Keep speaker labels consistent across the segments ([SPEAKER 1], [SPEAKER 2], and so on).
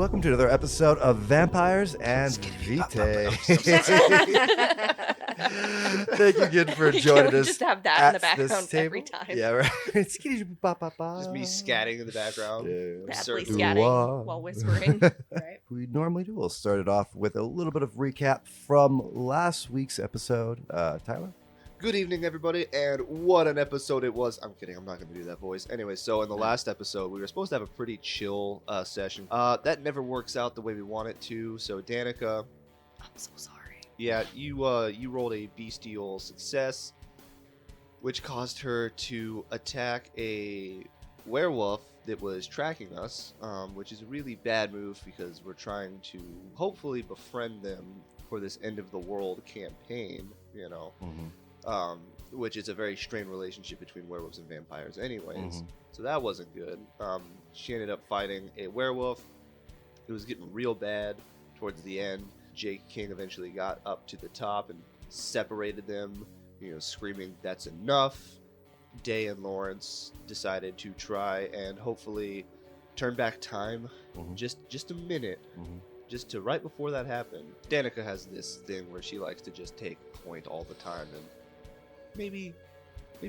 [SPEAKER 1] welcome to another episode of Vampires and Vitae. Thank you again for joining us.
[SPEAKER 2] Just have that in the background every time.
[SPEAKER 1] Yeah, right.
[SPEAKER 3] Just me scatting in the background.
[SPEAKER 2] Badly
[SPEAKER 3] Absurd.
[SPEAKER 2] scatting while whispering. Right.
[SPEAKER 1] We normally do. We'll start it off with a little bit of recap from last week's episode. Tyler?
[SPEAKER 3] Good evening, everybody, and what an episode it was. I'm kidding, I'm not going to do that voice. Anyway, so in the last episode, we were supposed to have a pretty chill session. That never works out the way we want it to, so Danika...
[SPEAKER 2] I'm so sorry.
[SPEAKER 3] Yeah, you rolled a bestial success, which caused her to attack a werewolf that was tracking us, which is a really bad move because we're trying to hopefully befriend them for this end of the world campaign, you know.
[SPEAKER 1] Mm-hmm.
[SPEAKER 3] Which is a very strained relationship between werewolves and vampires anyways.
[SPEAKER 1] Mm-hmm.
[SPEAKER 3] So that wasn't good. She ended up fighting a werewolf. It was getting real bad towards the end. Jake King eventually got up to the top and separated them, screaming, "That's enough." Day and Lawrence decided to try and hopefully turn back time just a minute. Just to right before that happened. Danika has this thing where she likes to just take point all the time, and maybe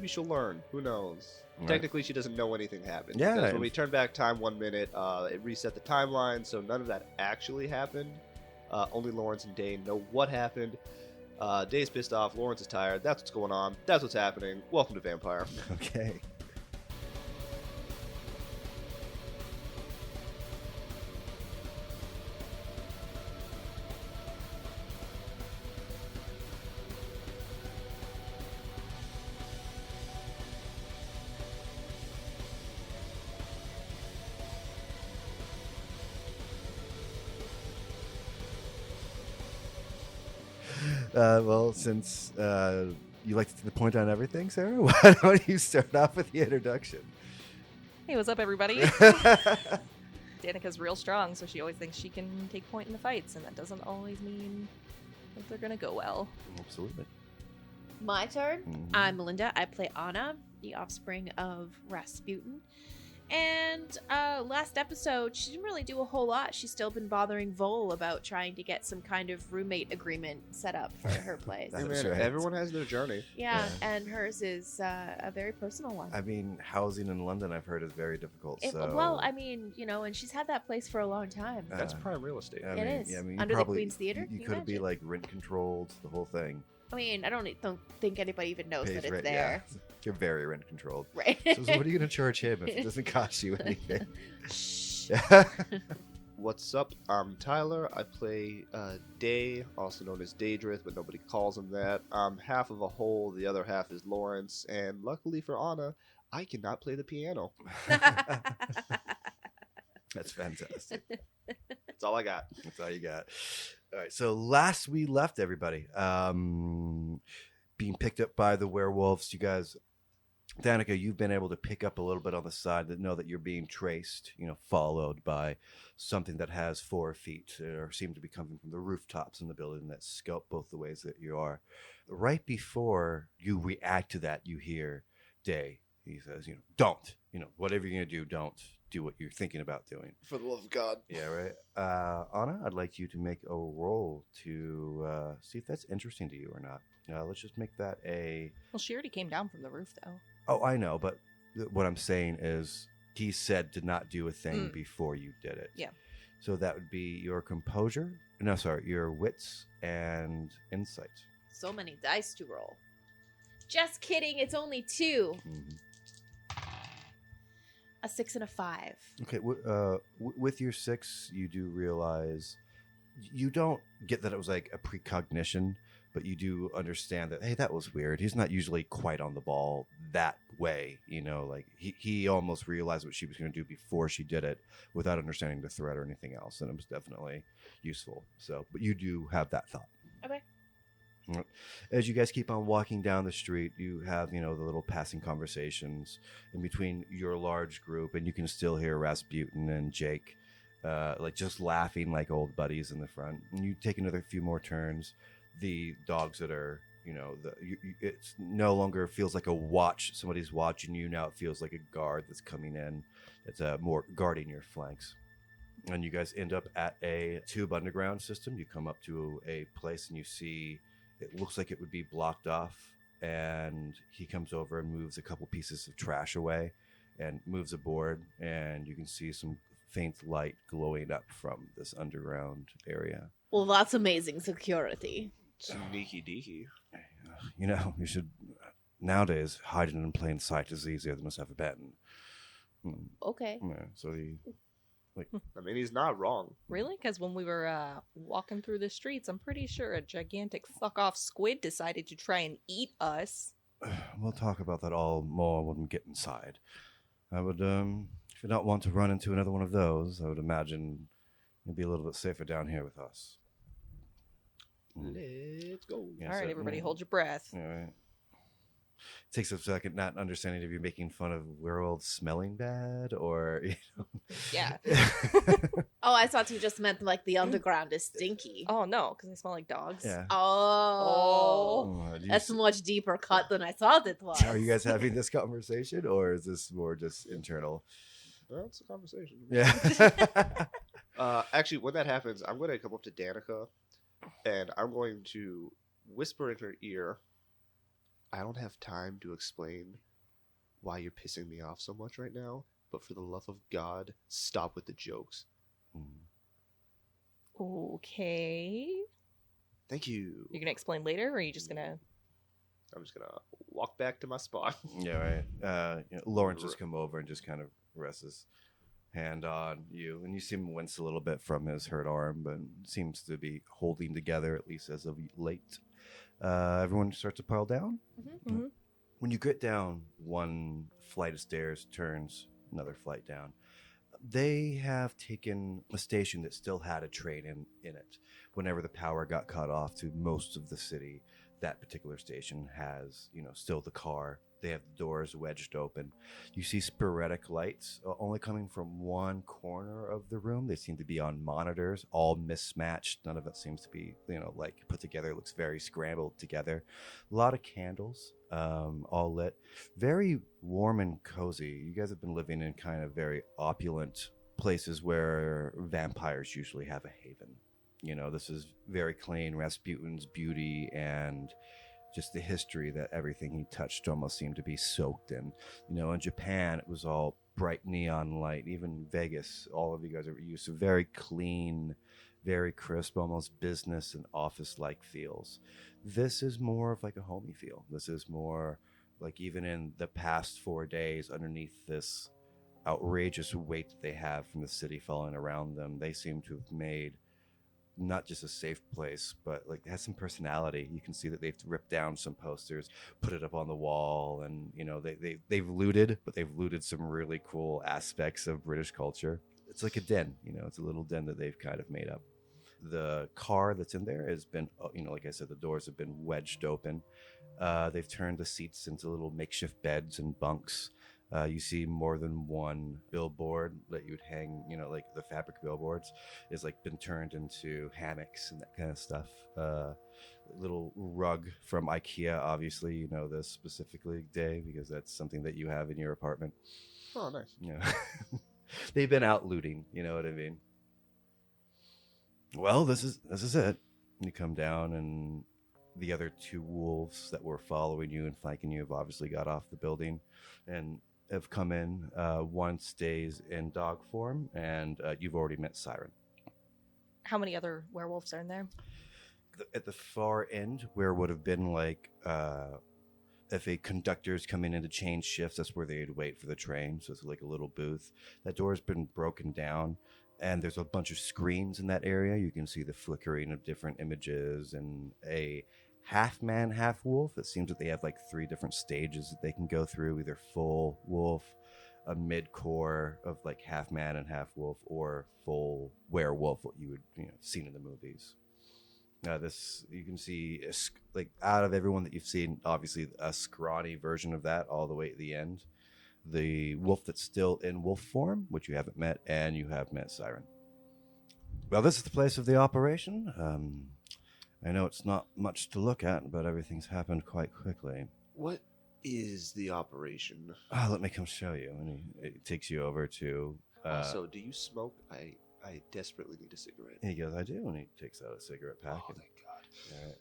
[SPEAKER 3] she'll learn. Who knows? Right. Technically, she doesn't know anything happened.
[SPEAKER 1] Yeah.
[SPEAKER 3] Because when we turn back time 1 minute, it reset the timeline, so none of that actually happened. Only Lawrence and Day know what happened. Day's pissed off. Lawrence is tired. That's what's going on. That's what's happening. Welcome to Vampire.
[SPEAKER 1] Okay. Well, since you like to point on everything, Sarah, why don't you start off with the introduction?
[SPEAKER 2] Hey, what's up, everybody? Danika's real strong, so she always thinks she can take point in the fights, and that doesn't always mean that they're going to go well.
[SPEAKER 1] Absolutely.
[SPEAKER 4] My turn.
[SPEAKER 1] Mm-hmm.
[SPEAKER 4] I'm Melinda. I play Ana, the offspring of Rasputin. And last episode, she didn't really do a whole lot. She's still been bothering Vol about trying to get some kind of roommate agreement set up for her place.
[SPEAKER 1] That's
[SPEAKER 3] Man,
[SPEAKER 1] right.
[SPEAKER 3] everyone has their journey.
[SPEAKER 4] Yeah, and hers is a very personal one.
[SPEAKER 1] I mean, housing in London, I've heard, is very difficult.
[SPEAKER 4] Well, I mean, and she's had that place for a long time.
[SPEAKER 3] That's prime real estate.
[SPEAKER 4] It is.
[SPEAKER 1] Yeah, I mean,
[SPEAKER 4] Under the
[SPEAKER 1] probably,
[SPEAKER 4] Queen's Theater.
[SPEAKER 1] You
[SPEAKER 4] Can
[SPEAKER 1] could be like rent controlled, the whole thing.
[SPEAKER 4] I mean, I don't think anybody even knows that it's
[SPEAKER 1] rent,
[SPEAKER 4] there.
[SPEAKER 1] Yeah. You're very rent controlled.
[SPEAKER 4] Right.
[SPEAKER 1] So what are you going to charge him if it doesn't cost you anything?
[SPEAKER 4] Shh.
[SPEAKER 3] What's up? I'm Tyler. I play Day, also known as Daedrith, but nobody calls him that. I'm half of a whole, the other half is Lawrence, and luckily for Ana, I cannot play the piano.
[SPEAKER 1] That's fantastic.
[SPEAKER 3] That's all I got.
[SPEAKER 1] That's all you got. All right, so last we left everybody being picked up by the werewolves. You guys, Danika, you've been able to pick up a little bit on the side that know that you're being traced, followed by something that has 4 feet or seem to be coming from the rooftops in the building that scope both the ways that you are. Right before you react to that, you hear Day. He says, don't, whatever you're going to do, don't do what you're thinking about doing.
[SPEAKER 3] For the love of God.
[SPEAKER 1] Yeah, right. Ana, I'd like you to make a roll to see if that's interesting to you or not. Let's just make that a...
[SPEAKER 2] Well, she already came down from the roof, though.
[SPEAKER 1] Oh, I know, but what I'm saying is he said to not do a thing before you did it.
[SPEAKER 2] Yeah.
[SPEAKER 1] So that would be your composure. No, sorry, your wits and insight.
[SPEAKER 4] So many dice to roll. Just kidding. It's only 2.
[SPEAKER 1] Mm-hmm.
[SPEAKER 4] A 6 and a 5.
[SPEAKER 1] Okay, with your 6, you do realize you don't get that it was like a precognition, but you do understand that, hey, that was weird. He's not usually quite on the ball that way, like he almost realized what she was going to do before she did it without understanding the threat or anything else, and it was definitely useful. So, but you do have that thought.
[SPEAKER 4] Okay.
[SPEAKER 1] As you guys keep on walking down the street, you have, the little passing conversations in between your large group, and you can still hear Rasputin and Jake, just laughing like old buddies in the front. And you take another few more turns. The dogs that are, it's no longer feels like a watch. Somebody's watching you now. It feels like a guard that's coming in. That's more guarding your flanks. And you guys end up at a tube underground system. You come up to a place and you see it looks like it would be blocked off. And he comes over and moves a couple pieces of trash away and moves a board. And you can see some faint light glowing up from this underground area.
[SPEAKER 4] Well, that's amazing security.
[SPEAKER 3] Sneaky deaky.
[SPEAKER 1] You know, you should... Nowadays, hiding in plain sight is easier than it's ever been.
[SPEAKER 4] Okay.
[SPEAKER 1] Yeah, so
[SPEAKER 3] I mean, he's not wrong.
[SPEAKER 2] Really? Because when we were walking through the streets, I'm pretty sure a gigantic fuck-off squid decided to try and eat us.
[SPEAKER 1] We'll talk about that all more when we get inside. I would, if you don't want to run into another one of those, I would imagine you'd be a little bit safer down here with us.
[SPEAKER 3] Let's go.
[SPEAKER 1] Yeah,
[SPEAKER 2] All right,
[SPEAKER 1] so-
[SPEAKER 2] everybody, hold your breath.
[SPEAKER 1] All right. It takes a second not understanding if you're making fun of werewolves smelling bad or, you know.
[SPEAKER 2] Yeah.
[SPEAKER 4] Oh, I thought you just meant like the underground is stinky.
[SPEAKER 2] Oh, no, because they smell like dogs.
[SPEAKER 1] Yeah.
[SPEAKER 4] Oh.
[SPEAKER 1] Do you
[SPEAKER 4] That's a much deeper cut than I thought it was.
[SPEAKER 1] Are you guys having this conversation or is this more just internal?
[SPEAKER 3] Well, it's a conversation.
[SPEAKER 1] Yeah.
[SPEAKER 3] Actually, when that happens, I'm going to come up to Danika, and I'm going to whisper in her ear, I don't have time to explain why you're pissing me off so much right now, but for the love of God, stop with the jokes.
[SPEAKER 2] Okay.
[SPEAKER 3] Thank you.
[SPEAKER 2] You're going to explain later, or are you just going to...
[SPEAKER 3] I'm just going to walk back to my spot.
[SPEAKER 1] Yeah, right. Lawrence just come over and just kind of rests his hand on you, and you see him wince a little bit from his hurt arm, but seems to be holding together, at least as of late. Everyone starts to pile down.
[SPEAKER 2] Mm-hmm.
[SPEAKER 1] When you get down one flight of stairs, turns another flight down. They have taken a station that still had a train in it. Whenever the power got cut off to most of the city, that particular station has, still the car. They have the doors wedged open. You see sporadic lights only coming from one corner of the room. They seem to be on monitors, all mismatched. None of it seems to be, put together. It looks very scrambled together. A lot of candles, all lit. Very warm and cozy. You guys have been living in kind of very opulent places where vampires usually have a haven. This is very clean. Rasputin's beauty and just the history that everything he touched almost seemed to be soaked in. In Japan, it was all bright neon light. Even Vegas, all of you guys are used to very clean, very crisp, almost business and office-like feels. This is more of like a homey feel. This is more like even in the past 4 days, underneath this outrageous weight that they have from the city falling around them, they seem to have made not just a safe place, but it has some personality. You can see that they've ripped down some posters, put it up on the wall, and they've looted, but they've looted some really cool aspects of British culture. It's like a den, it's a little den that they've kind of made up. The car that's in there has been, like I said, the doors have been wedged open. They've turned the seats into little makeshift beds and bunks. You see more than one billboard that you would hang, like the fabric billboards is been turned into hammocks and that kind of stuff. Little rug from IKEA, obviously, you know this specifically, Dave, because that's something that you have in your apartment.
[SPEAKER 3] Oh, nice.
[SPEAKER 1] Yeah. They've been out looting, you know what I mean? Well, this is it. You come down and the other two wolves that were following you and flanking you have obviously got off the building and have come in. One stays in dog form, and you've already met Siren.
[SPEAKER 2] How many other werewolves are in there?
[SPEAKER 1] At the far end, where would have been if a conductor's coming in to change shifts, that's where they'd wait for the train. So it's like a little booth. That door's been broken down, and there's a bunch of screens in that area. You can see the flickering of different images and a half man, half wolf. It seems that they have 3 different stages that they can go through, either full wolf, a mid-core of half man and half wolf, or full werewolf, what you would seen in the movies. This you can see out of everyone that you've seen, obviously a scrawny version of that all the way at the end. The wolf that's still in wolf form, which you haven't met, and you have met Siren. Well, this is the place of the operation. I know it's not much to look at, but everything's happened quite quickly.
[SPEAKER 3] What is the operation?
[SPEAKER 1] Let me come show you. And he takes you over to...
[SPEAKER 3] So, do you smoke? I I desperately need a cigarette.
[SPEAKER 1] And he goes, I do. And he takes out a cigarette pack.
[SPEAKER 3] Oh,
[SPEAKER 1] And,
[SPEAKER 3] thank God.
[SPEAKER 1] all right.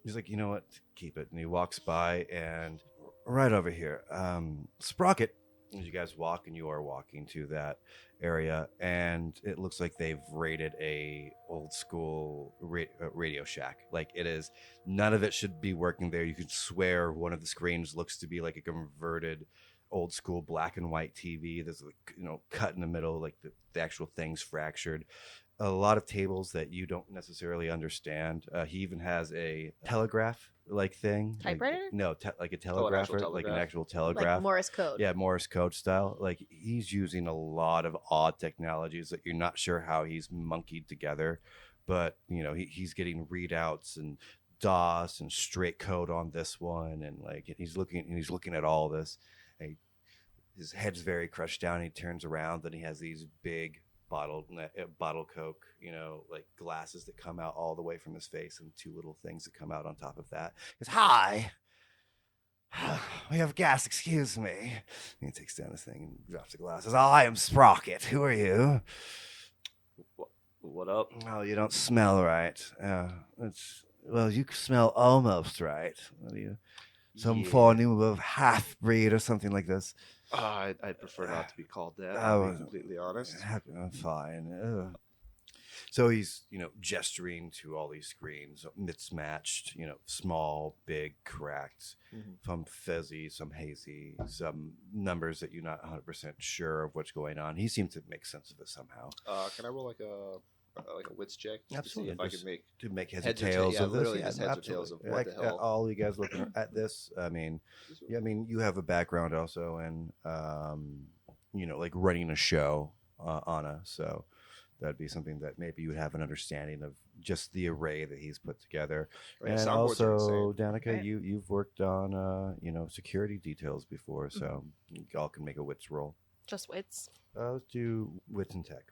[SPEAKER 1] He's like, you know what? Keep it. And he walks by and right over here, Sprocket, as you guys walk, and you are walking to that area, and it looks like they've raided a old school Radio Shack. Like, it is, none of it should be working there. You could swear one of the screens looks to be like a converted old school black and white TV. There's, like, cut in the middle, like the actual thing's fractured. A lot of tables that you don't necessarily understand. He even has a telegraph like thing.
[SPEAKER 2] Typewriter?
[SPEAKER 1] Like a telegrapher, like an actual telegraph.
[SPEAKER 4] Like Morse code.
[SPEAKER 1] Yeah, Morse code style. Like, he's using a lot of odd technologies that you're not sure how he's monkeyed together, but he's getting readouts and DOS and straight code on this one, and like he's looking at all this. And his head's very crushed down. He turns around, and he has these big bottle Coke, like glasses that come out all the way from his face, and two little things that come out on top of that. He goes, hi. We have gas, excuse me. And he takes down his thing and drops the glasses. Oh, I am Sprocket. Who are you?
[SPEAKER 3] What up?
[SPEAKER 1] Oh, you don't smell right. Well, you smell almost right. What are you? Some form of half-breed or something like this.
[SPEAKER 3] I'd prefer not to be called that,
[SPEAKER 1] Oh,
[SPEAKER 3] to be completely honest.
[SPEAKER 1] I'm fine. So he's, gesturing to all these screens, mismatched, small, big, cracked, some fuzzy, some hazy, some numbers that you're not 100% sure of what's going on. He seems to make sense of it somehow.
[SPEAKER 3] Can I roll like a wits check?
[SPEAKER 1] Absolutely.
[SPEAKER 3] To see if I can
[SPEAKER 1] to make heads
[SPEAKER 3] heads
[SPEAKER 1] or
[SPEAKER 3] or
[SPEAKER 1] tails
[SPEAKER 3] yeah,
[SPEAKER 1] of this.
[SPEAKER 3] literally just heads or tails of what the hell.
[SPEAKER 1] All you guys looking at this, you have a background also in, like running a show, Ana. So that'd be something that maybe you would have an understanding of just the array that he's put together.
[SPEAKER 3] Right,
[SPEAKER 1] and
[SPEAKER 3] soundboards are
[SPEAKER 1] also,
[SPEAKER 3] insane.
[SPEAKER 1] Danika,
[SPEAKER 4] Right.
[SPEAKER 1] you've worked on, security details before, so you all can make a wits roll.
[SPEAKER 2] Just wits.
[SPEAKER 1] Let's do wits and tech.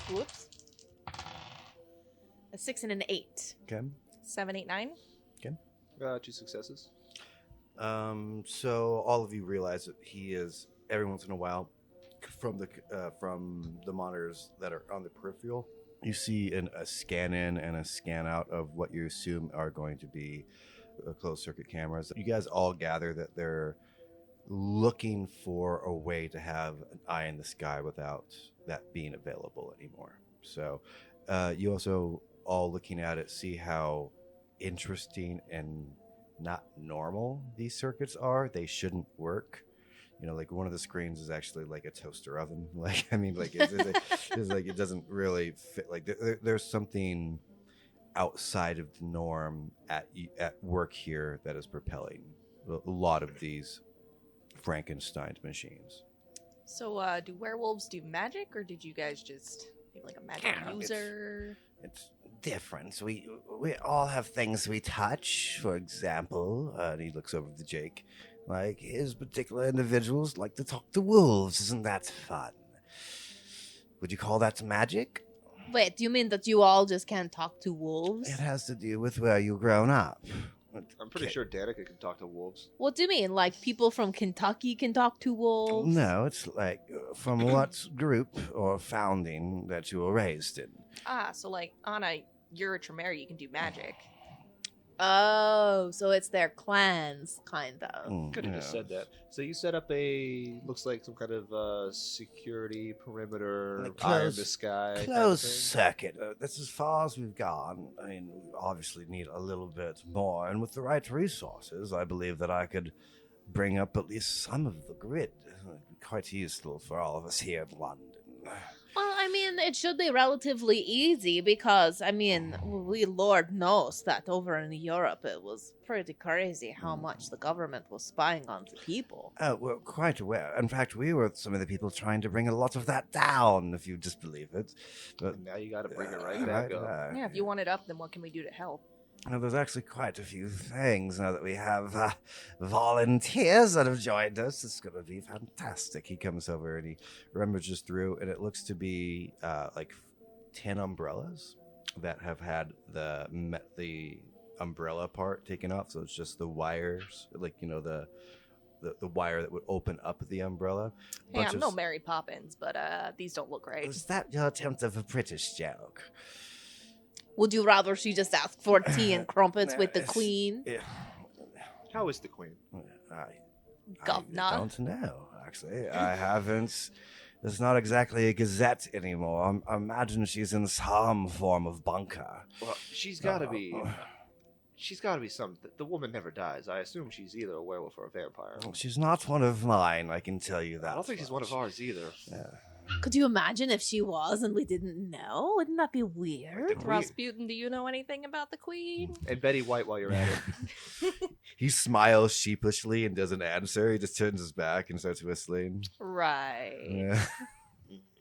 [SPEAKER 2] Whoops.
[SPEAKER 4] A 6 and an 8.
[SPEAKER 1] Okay.
[SPEAKER 2] 7, 8, 9.
[SPEAKER 3] 2 successes.
[SPEAKER 1] So all of you realize that he is, every once in a while, from the monitors that are on the peripheral, you see a scan in and a scan out of what you assume are going to be closed circuit cameras. You guys all gather that they're looking for a way to have an eye in the sky without that being available anymore. So you also, all looking at it, see how interesting and not normal these circuits are. They shouldn't work. Like one of the screens is actually like a toaster oven. Like, it's like it doesn't really fit. Like there's something outside of the norm at work here that is propelling a lot of these Frankenstein machines.
[SPEAKER 2] So, do werewolves do magic, or did you guys just have like a magic user?
[SPEAKER 1] It's different. We all have things we touch. For example, and he looks over to Jake. Like, his particular individuals like to talk to wolves. Isn't that fun? Would you call that magic?
[SPEAKER 4] Wait, do you mean that you all just can't talk to wolves?
[SPEAKER 1] It has to do with where you've grown up.
[SPEAKER 3] I'm pretty sure Danika can talk to wolves.
[SPEAKER 4] What do you mean? Like people from Kentucky can talk to wolves?
[SPEAKER 1] No, it's like from what group or founding that you were raised in.
[SPEAKER 2] So like Ana, you're a Tremere, you can do magic.
[SPEAKER 4] Oh, so it's their clans, kind of.
[SPEAKER 3] Could have just said that. So you set up looks like some kind of security perimeter,
[SPEAKER 1] Like
[SPEAKER 3] eye in the sky. kind of
[SPEAKER 1] Closed
[SPEAKER 3] thing?
[SPEAKER 1] circuit. That's as far as we've gone. I mean, we obviously need a little bit more, and with the right resources, I believe that I could bring up at least some of the grid. Quite useful for all of us here in London.
[SPEAKER 4] Well, I mean, it should be relatively easy because, I mean, Lord knows that over in Europe it was pretty crazy how much the government was spying on the people.
[SPEAKER 1] Oh, we're quite aware. In fact, we were some of the people trying to bring a lot of that down, if you just believe it. But
[SPEAKER 3] And now you got to bring it right back up.
[SPEAKER 2] Yeah, if you want it up, then what can we do to help?
[SPEAKER 1] Well, there's actually quite a few things now that we have volunteers that have joined us. It's going to be fantastic. He comes over and he rummages through, and it looks to be like 10 umbrellas that have had the umbrella part taken off. So it's just the wires, like, the the wire that would open up the umbrella.
[SPEAKER 2] Hey, I'm no Mary Poppins, but these don't look right.
[SPEAKER 1] Is that your attempt of a British joke?
[SPEAKER 4] Would you rather she just ask for tea and crumpets with the queen?
[SPEAKER 3] How is the queen?
[SPEAKER 1] I
[SPEAKER 2] Governor.
[SPEAKER 1] don't know, actually. I haven't. It's not exactly a gazette anymore. I imagine she's in some form of bunker.
[SPEAKER 3] Well, she's got to be. She's got to be some. The woman never dies. I assume she's either a werewolf or a vampire.
[SPEAKER 1] She's not one of mine, I can tell you that.
[SPEAKER 3] I don't think she's one of ours either.
[SPEAKER 1] Yeah.
[SPEAKER 4] Could you imagine if she was and we didn't know? Wouldn't that be weird?
[SPEAKER 2] Rasputin, do you know anything about the queen?
[SPEAKER 3] And Betty White while you're at it.
[SPEAKER 1] He smiles sheepishly and doesn't answer. He just turns his back and starts whistling.
[SPEAKER 2] Right.
[SPEAKER 1] Yeah.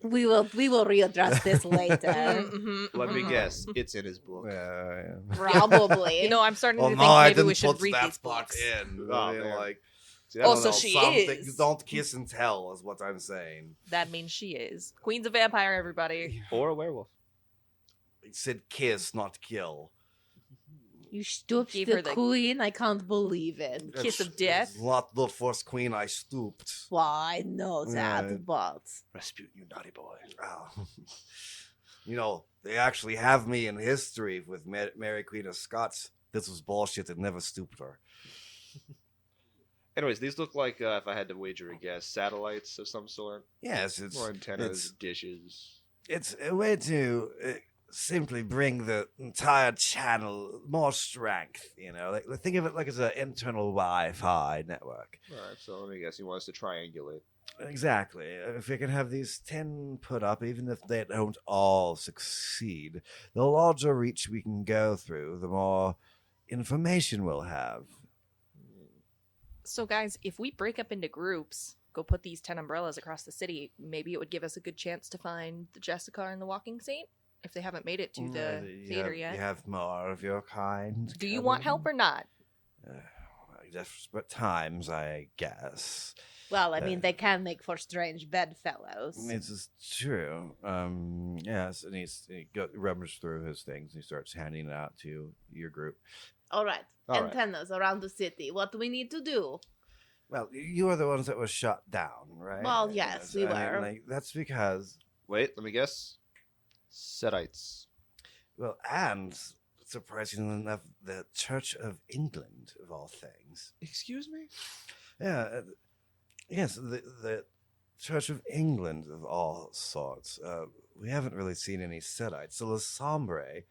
[SPEAKER 4] We will readdress this later.
[SPEAKER 3] Let me guess. It's in his book.
[SPEAKER 1] Yeah.
[SPEAKER 4] Probably.
[SPEAKER 2] You know, I'm starting
[SPEAKER 1] Well,
[SPEAKER 2] to
[SPEAKER 1] no,
[SPEAKER 2] think
[SPEAKER 1] I
[SPEAKER 2] maybe
[SPEAKER 1] didn't
[SPEAKER 2] we should
[SPEAKER 1] put
[SPEAKER 2] read
[SPEAKER 1] that
[SPEAKER 2] these
[SPEAKER 1] part
[SPEAKER 2] books.
[SPEAKER 1] in.
[SPEAKER 3] Oh,
[SPEAKER 1] I mean,
[SPEAKER 3] man.
[SPEAKER 1] like,
[SPEAKER 3] See, I
[SPEAKER 2] Oh,
[SPEAKER 3] don't
[SPEAKER 2] so
[SPEAKER 3] know.
[SPEAKER 2] she
[SPEAKER 1] some
[SPEAKER 2] is.
[SPEAKER 1] things don't kiss and tell, is what I'm saying.
[SPEAKER 2] That means she is. Queen's a vampire, everybody.
[SPEAKER 3] Or a werewolf.
[SPEAKER 1] He said kiss, not kill.
[SPEAKER 4] You stooped
[SPEAKER 2] Gave
[SPEAKER 4] the
[SPEAKER 2] her the-
[SPEAKER 4] queen? I can't believe it.
[SPEAKER 2] Kiss of death?
[SPEAKER 1] It's not the first queen I stooped.
[SPEAKER 4] Well, I know that,
[SPEAKER 1] Yeah.
[SPEAKER 4] but...
[SPEAKER 3] Rasputin, you naughty boy.
[SPEAKER 1] Oh. You know, they actually have me in history with Mary Queen of Scots. This was bullshit and never stooped her.
[SPEAKER 3] Anyways, these look like, if I had to wager a guess, satellites of some sort.
[SPEAKER 1] Yes,
[SPEAKER 3] More antennas, dishes.
[SPEAKER 1] it's a way to simply bring the entire channel more strength, you know? Like, think of it like it's an internal Wi-Fi network.
[SPEAKER 3] Alright, so let me guess. He wants to triangulate.
[SPEAKER 1] Exactly. If we can have these 10 put up, even if they don't all succeed, the larger reach we can go through, the more information we'll have.
[SPEAKER 2] So, guys, if we break up into groups, go put these 10 umbrellas across the city, maybe it would give us a good chance to find the Jessica and the Walking Saint if they haven't made it to the theater yet.
[SPEAKER 1] You have more of your kind.
[SPEAKER 2] Do you want help or not?
[SPEAKER 1] Desperate times, I guess.
[SPEAKER 4] Well, I mean, they can make for strange bedfellows.
[SPEAKER 1] This is true. Yes, and he rummaged through his things. And he starts handing it out to your group.
[SPEAKER 4] All right.
[SPEAKER 3] All right.
[SPEAKER 4] Antennas around the city. What do we need to do?
[SPEAKER 1] Well, you are the ones that were shut down, right?
[SPEAKER 4] Well, yes, we were.
[SPEAKER 1] Like, that's because,
[SPEAKER 3] Wait, let me guess. Setites.
[SPEAKER 1] well, and surprisingly enough, the Church of England, of all things.
[SPEAKER 3] Excuse me?
[SPEAKER 1] Yeah, yes, the Church of England, of all sorts. We haven't really seen any Setites. So the Sombre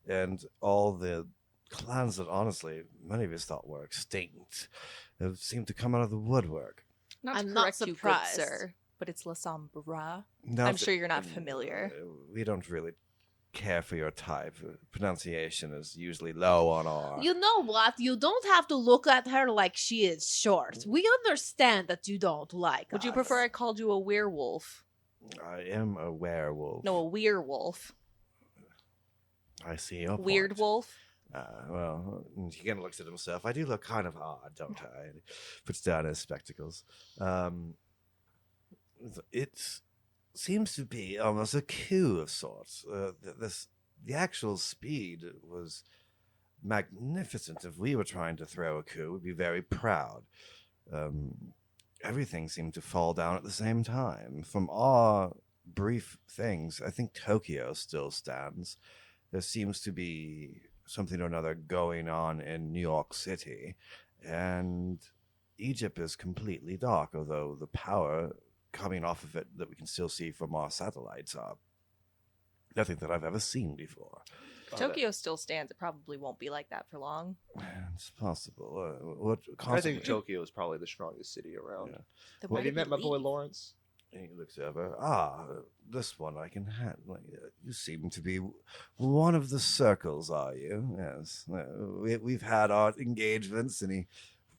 [SPEAKER 1] and all the clans that, honestly, many of us thought were extinct have seemed to come out of the woodwork.
[SPEAKER 2] Not to
[SPEAKER 4] I'm not
[SPEAKER 2] correct you, good
[SPEAKER 4] surprised.
[SPEAKER 2] sir, but it's La Sombra.
[SPEAKER 1] Not
[SPEAKER 2] I'm
[SPEAKER 1] that-
[SPEAKER 2] sure you're not familiar.
[SPEAKER 1] We don't really care for your type. Pronunciation is usually low on our...
[SPEAKER 4] You know what? You don't have to look at her like she is short. We understand that you don't like
[SPEAKER 2] Would you
[SPEAKER 4] us.
[SPEAKER 2] prefer I called you a werewolf?
[SPEAKER 1] I am a werewolf.
[SPEAKER 2] No, a werewolf.
[SPEAKER 1] I see your point.
[SPEAKER 2] Weird wolf?
[SPEAKER 1] Well, he kind of looks at himself. I do look kind of odd, don't I? And he puts down his spectacles. It seems to be almost a coup of sorts. The actual speed was magnificent. If we were trying to throw a coup, we'd be very proud. Everything seemed to fall down at the same time. From our brief things, I think Tokyo still stands. There seems to be something or another going on in New York City, and Egypt is completely dark, although the power coming off of it that we can still see from our satellites are nothing that I've ever seen before.
[SPEAKER 2] Tokyo still stands. It probably won't be like that for long.
[SPEAKER 1] It's possible. What
[SPEAKER 3] I think Tokyo is probably the strongest city around.
[SPEAKER 1] Yeah.
[SPEAKER 2] Then
[SPEAKER 3] Have
[SPEAKER 2] why
[SPEAKER 3] you
[SPEAKER 2] did
[SPEAKER 3] met my boy
[SPEAKER 2] leave?
[SPEAKER 3] Lawrence?
[SPEAKER 1] He looks over. This one I can handle. You seem to be one of the circles, are you? Yes. We've had our engagements, and he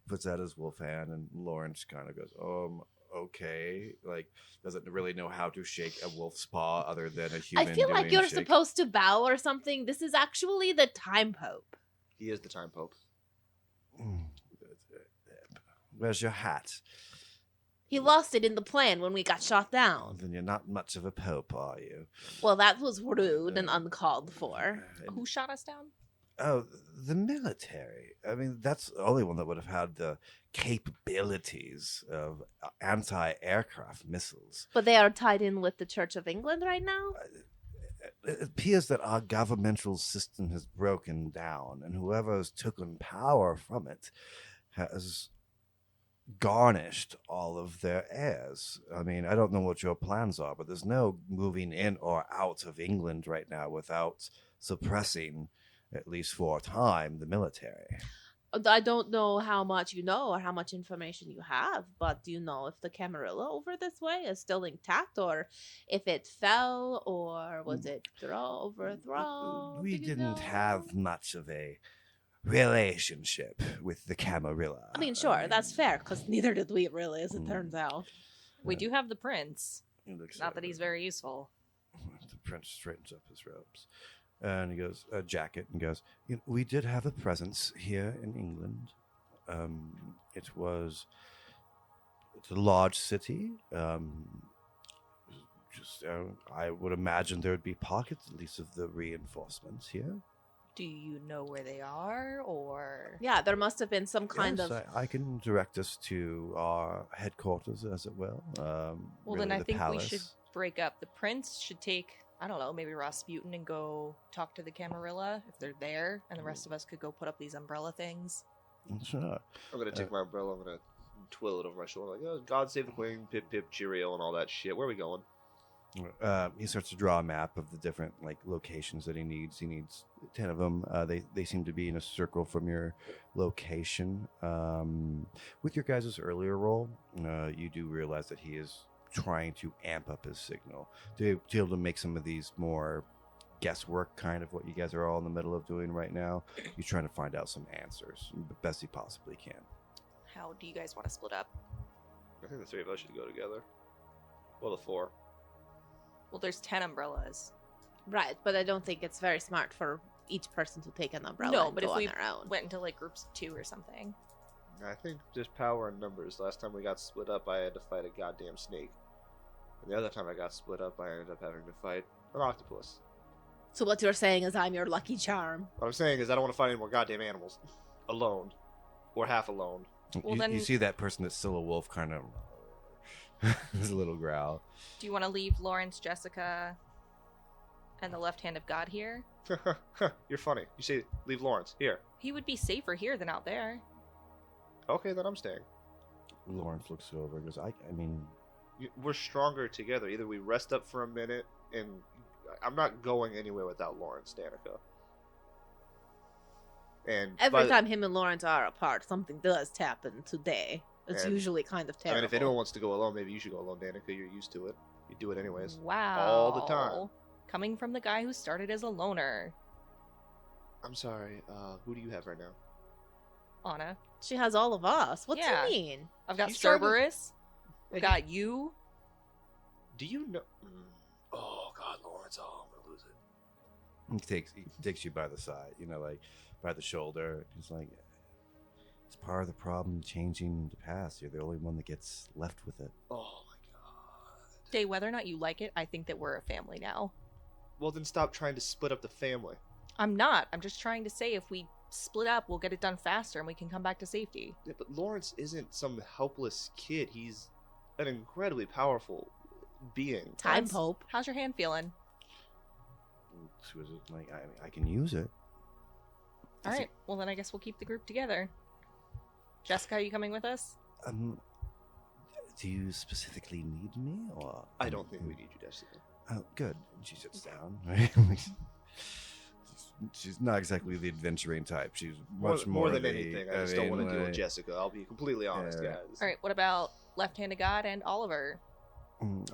[SPEAKER 1] puts out his wolf hand, and Lawrence kind of goes, okay. Like, doesn't really know how to shake a wolf's paw other than a human.
[SPEAKER 4] I feel like
[SPEAKER 1] doing
[SPEAKER 4] you're
[SPEAKER 1] shake.
[SPEAKER 4] supposed to bow or something. This is actually the time pope.
[SPEAKER 3] He is the time pope.
[SPEAKER 1] Where's your hat?
[SPEAKER 4] He lost it in the plan when we got shot down.
[SPEAKER 1] Then you're not much of a pope, are you?
[SPEAKER 4] Well, that was rude and uncalled for.
[SPEAKER 2] Who shot us down?
[SPEAKER 1] Oh, the military. I mean, that's the only one that would have had the capabilities of anti-aircraft missiles.
[SPEAKER 4] But they are tied in with the Church of England right now?
[SPEAKER 1] It appears that our governmental system has broken down, and whoever has taken power from it has garnished all of their heirs. I mean, I don't know what your plans are, but there's no moving in or out of England right now without suppressing, at least for a time, the military.
[SPEAKER 4] I don't know how much you know or how much information you have, but do you know if the Camarilla over this way is still intact, or if it fell, or was it overthrown?
[SPEAKER 1] We
[SPEAKER 4] Do you
[SPEAKER 1] didn't
[SPEAKER 4] know?
[SPEAKER 1] have much of a relationship with the Camarilla.
[SPEAKER 4] I mean, sure, that's fair, because neither did we really, as it turns out.
[SPEAKER 2] We do have the prince.
[SPEAKER 1] He looks
[SPEAKER 2] Not
[SPEAKER 1] at
[SPEAKER 2] that he's
[SPEAKER 1] it.
[SPEAKER 2] very useful.
[SPEAKER 1] The prince straightens up his robes. And he goes, a jacket, and goes, we did have a presence here in England. It's a large city. I would imagine there would be pockets, at least, of the reinforcements here.
[SPEAKER 2] Do you know where they are, or
[SPEAKER 4] Yeah, there must have been some kind
[SPEAKER 1] Yes,
[SPEAKER 4] of...
[SPEAKER 1] I can direct us to our headquarters, as it will.
[SPEAKER 2] well,
[SPEAKER 1] really
[SPEAKER 2] then I
[SPEAKER 1] the
[SPEAKER 2] think
[SPEAKER 1] palace.
[SPEAKER 2] we should break up. The prince should take, I don't know, maybe Rasputin and go talk to the Camarilla if they're there, and the rest of us could go put up these umbrella things.
[SPEAKER 1] Sure.
[SPEAKER 3] I'm gonna take my umbrella. I'm gonna twiddle it over my shoulder, like, oh, God save the Queen, pip pip cheerio, and all that shit. Where are we going?
[SPEAKER 1] He starts to draw a map of the different locations that he needs. He needs 10 of them. They seem to be in a circle from your location. With your guys' earlier roll, you do realize that he is trying to amp up his signal to be able to make some of these more guesswork, kind of what you guys are all in the middle of doing right now. He's trying to find out some answers the best he possibly can.
[SPEAKER 2] How do you guys want to split up?
[SPEAKER 3] I think the three of us should go together. Well, the four.
[SPEAKER 2] Well, there's 10 umbrellas.
[SPEAKER 4] Right, but I don't think it's very smart for each person to take an umbrella
[SPEAKER 2] No,
[SPEAKER 4] and
[SPEAKER 2] but
[SPEAKER 4] go
[SPEAKER 2] if
[SPEAKER 4] on
[SPEAKER 2] we
[SPEAKER 4] their own.
[SPEAKER 2] went into groups of 2 or something.
[SPEAKER 3] I think just power and numbers. Last time we got split up, I had to fight a goddamn snake. And the other time I got split up, I ended up having to fight an octopus.
[SPEAKER 4] So what you're saying is I'm your lucky charm.
[SPEAKER 3] What I'm saying is I don't want to fight any more goddamn animals. Alone. Or half alone.
[SPEAKER 2] Well,
[SPEAKER 1] you
[SPEAKER 2] then-
[SPEAKER 1] see that person that's still a wolf kind of his little growl.
[SPEAKER 2] Do you want to leave Lawrence, Jessica, and the left hand of God here?
[SPEAKER 3] You're funny. You say leave Lawrence. Here.
[SPEAKER 2] He would be safer here than out there.
[SPEAKER 3] Okay, then I'm staying.
[SPEAKER 1] Lawrence looks over and goes, I mean,
[SPEAKER 3] We're stronger together. Either we rest up for a minute, and I'm not going anywhere without Lawrence, Danika. And
[SPEAKER 4] Every time him and Lawrence are apart, something does happen today. It's
[SPEAKER 3] And-
[SPEAKER 4] usually kind of
[SPEAKER 3] I
[SPEAKER 4] terrible.
[SPEAKER 3] mean, if anyone wants to go alone, maybe you should go alone, Danika. You're used to it. You do it anyways.
[SPEAKER 2] Wow.
[SPEAKER 3] All the time.
[SPEAKER 2] Coming from the guy who started as a loner.
[SPEAKER 3] I'm sorry. Who do you have right now?
[SPEAKER 2] Anna.
[SPEAKER 4] She has all of us. What
[SPEAKER 2] Yeah.
[SPEAKER 4] do you mean?
[SPEAKER 2] I've got
[SPEAKER 3] He's trying to-
[SPEAKER 2] Cerberus. I've got you.
[SPEAKER 3] Do you know? Oh God, Lawrence! Oh, I'm gonna lose it.
[SPEAKER 1] he takes you by the side, by the shoulder. He's like, it's part of the problem changing the past. You're the only one that gets left with it.
[SPEAKER 3] Oh my God.
[SPEAKER 2] Day, whether or not you like it, I think that we're a family now.
[SPEAKER 3] Well, then stop trying to split up the family.
[SPEAKER 2] I'm not. I'm just trying to say if we split up, we'll get it done faster and we can come back to safety.
[SPEAKER 3] Yeah, but Lawrence isn't some helpless kid. He's an incredibly powerful being.
[SPEAKER 4] Time
[SPEAKER 2] Lawrence,
[SPEAKER 4] Pope.
[SPEAKER 2] How's your hand feeling?
[SPEAKER 1] She was like, I can use it.
[SPEAKER 2] All right. Well, then I guess we'll keep the group together. Jessica, are you coming with us?
[SPEAKER 1] Do you specifically need me, or
[SPEAKER 3] I don't think we need you, Jessica.
[SPEAKER 1] Oh, good. She sits down. She's not exactly the adventuring type. She's much
[SPEAKER 3] more than
[SPEAKER 1] the-
[SPEAKER 3] anything. I just don't want to deal with
[SPEAKER 1] like-
[SPEAKER 3] Jessica. I'll be completely honest,
[SPEAKER 1] Yeah.
[SPEAKER 3] guys.
[SPEAKER 2] All right. What about left-handed God and Oliver?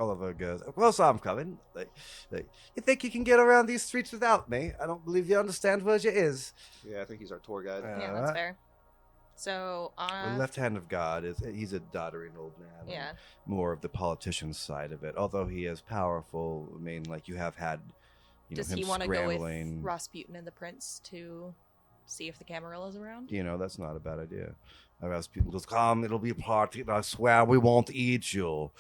[SPEAKER 1] Oliver goes, of course I'm coming. You think you can get around these streets without me? I don't believe you understand where you is.
[SPEAKER 3] Yeah, I think he's our tour guide.
[SPEAKER 2] Yeah, that's fair. So,
[SPEAKER 1] The left hand of God he's a doddering old man.
[SPEAKER 2] yeah.
[SPEAKER 1] More of the politician side of it. Although he is powerful, I mean, you have had,
[SPEAKER 2] Does
[SPEAKER 1] him
[SPEAKER 2] he want to go with
[SPEAKER 1] scrambling.
[SPEAKER 2] Rasputin and the prince to see if the Camarilla's around?
[SPEAKER 1] That's not a bad idea. Rasputin goes, come, it'll be a party, and I swear we won't eat you.